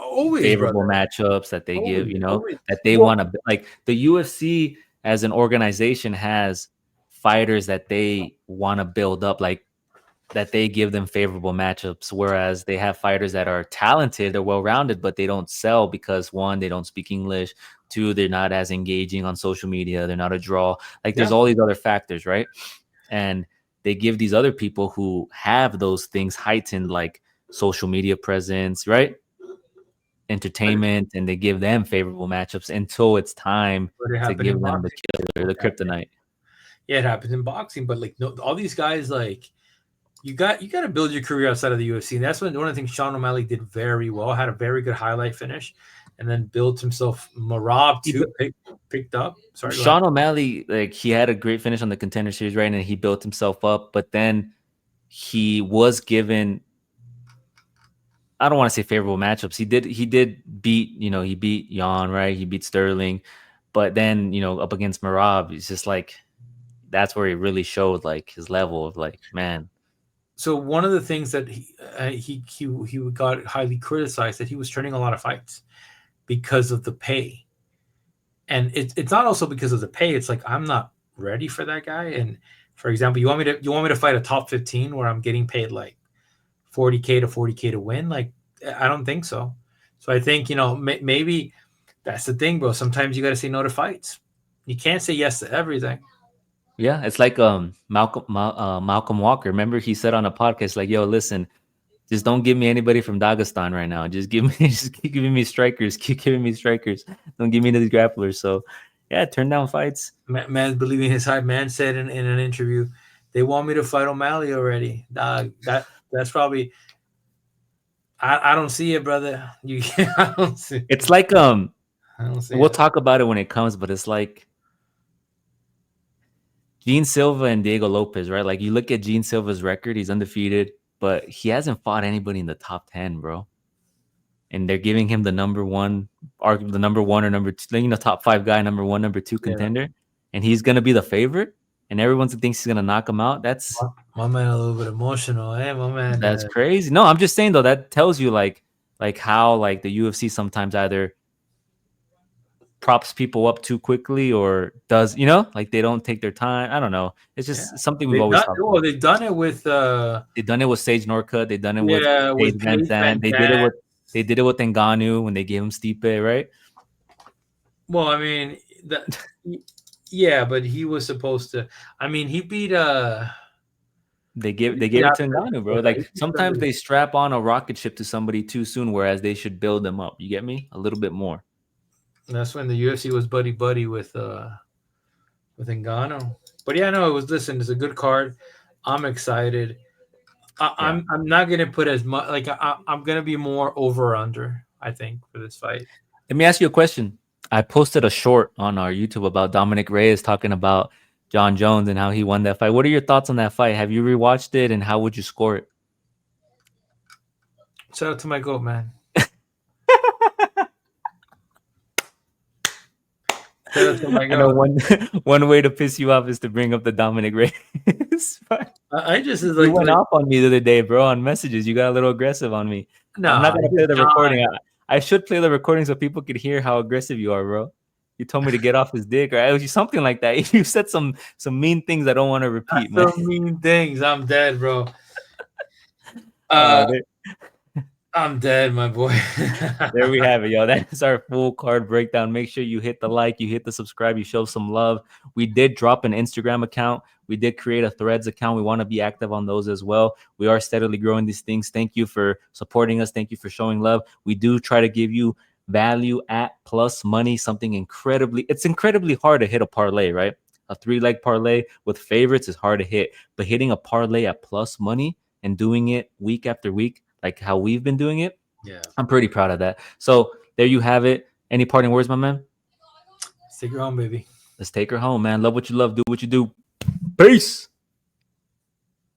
always, favorable brother. matchups, that they give, Always. that they Well, want to, like the UFC as an organization has fighters that they want to build up, like that they give them favorable matchups, whereas they have fighters that are talented, they're well-rounded, but they don't sell because, one, they don't speak English, two, they're not as engaging on social media, they're not a draw. Like there's yeah. all these other factors, right? And they give these other people who have those things heightened, like social media presence, right? Entertainment, and they give them favorable matchups until it's time But it to happened in give them the boxing. killer, the kryptonite. Yeah, it happens in boxing. But like, no, all these guys, like, you got to build your career outside of the UFC. And that's one of the things Sean O'Malley did very well. Had a very good highlight finish, and then built himself. Marab too picked up. Sorry, go ahead. Sean O'Malley, like he had a great finish on the Contender Series, right? And he built himself up, but then he was given, I don't want to say favorable matchups. He did beat, he beat Jan, right? He beat Sterling, but then, up against Marab, it's just like that's where he really showed like his level of like, man. So one of the things that he got highly criticized, that he was turning a lot of fights because of the pay. And it's not also because of the pay. It's like, I'm not ready for that guy. And for example, you want me to fight a top 15 where I'm getting paid like 40K to 40K to win? Like, I don't think so. So I think, maybe that's the thing, bro. Sometimes you got to say no to fights. You can't say yes to everything. Yeah, it's like Malcolm Walker. Remember, he said on a podcast like, "Yo, listen, just don't give me anybody from Dagestan right now. Just give me, just keep giving me strikers. Keep giving me strikers. Don't give me these grapplers." So, yeah, turn down fights. Man's believing his hype. Man said in an interview, they want me to fight O'Malley already. Dog, that's probably. I don't see it, brother. You I don't see. It's like I don't see we'll it. talk about it when it comes, but it's like Gene Silva and Diego Lopez, right? Like you look at Gene Silva's record, he's undefeated, but he hasn't fought anybody in the top 10, bro. And they're giving him the number one, arguably the number one or number two, top five guy, number one, number two Yeah, contender, and he's gonna be the favorite, and everyone thinks he's gonna knock him out. my man a little bit emotional. Hey, my man. That's crazy. No, I'm just saying though, that tells you like how like the UFC sometimes either props people up too quickly or does like they don't take their time. I don't know. It's Yeah, just something we've always talked about. they've done it with They've done it with Sage Norcutt. They've done it with yeah, Paige with Van Paige Van Zandt. Zandt. They did it with Ngannou when they gave him Stipe, right? Well, I mean that. Yeah, but he was supposed to. I mean, he beat They gave yeah, it to Ngannou, bro. Like sometimes they strap on a rocket ship to somebody too soon, whereas they should build them up. You get me? A little bit more. that's when the UFC was buddy buddy with Ngannou. But yeah, no, it was. Listen, it's a good card. I'm excited. Yeah. I'm not gonna put as much. Like I'm gonna be more over or under. I think for this fight. Let me ask you a question. I posted a short on our YouTube about Dominic Reyes talking about John Jones and how he won that fight. What are your thoughts on that fight? Have you rewatched it and how would you score it? Shout out to my goat, man. Shout out to my I know goat. one way to piss you off is to bring up the Dominic Reyes fight. I just is You went like off on me the other day, bro, on messages. You got a little aggressive on me. I'm nah. not gonna play Just the John. recording. I should play the recording so people could hear how aggressive you are, bro. You told me to get off his dick, or it was something like that. You said some mean things I don't want to repeat, man. So mean things. I'm dead, bro. Uh, Uh, I'm dead, my boy. There we have it, yo. That's our full card breakdown. Make sure you hit the like, you hit the subscribe, you show some love. We did drop an Instagram account. We did create a Threads account. We want to be active on those as well. We are steadily growing these things. Thank you for supporting us. Thank you for showing love. We do try to give you value at plus money, something it's incredibly hard to hit a parlay, right? A 3-leg parlay with favorites is hard to hit, but hitting a parlay at plus money and doing it week after week, like how we've been doing it, Yeah. I'm pretty proud of that. So there you have it. Any parting words, my man? Take her home, baby. Let's take her home, man. Love what you love. Do what you do. Peace.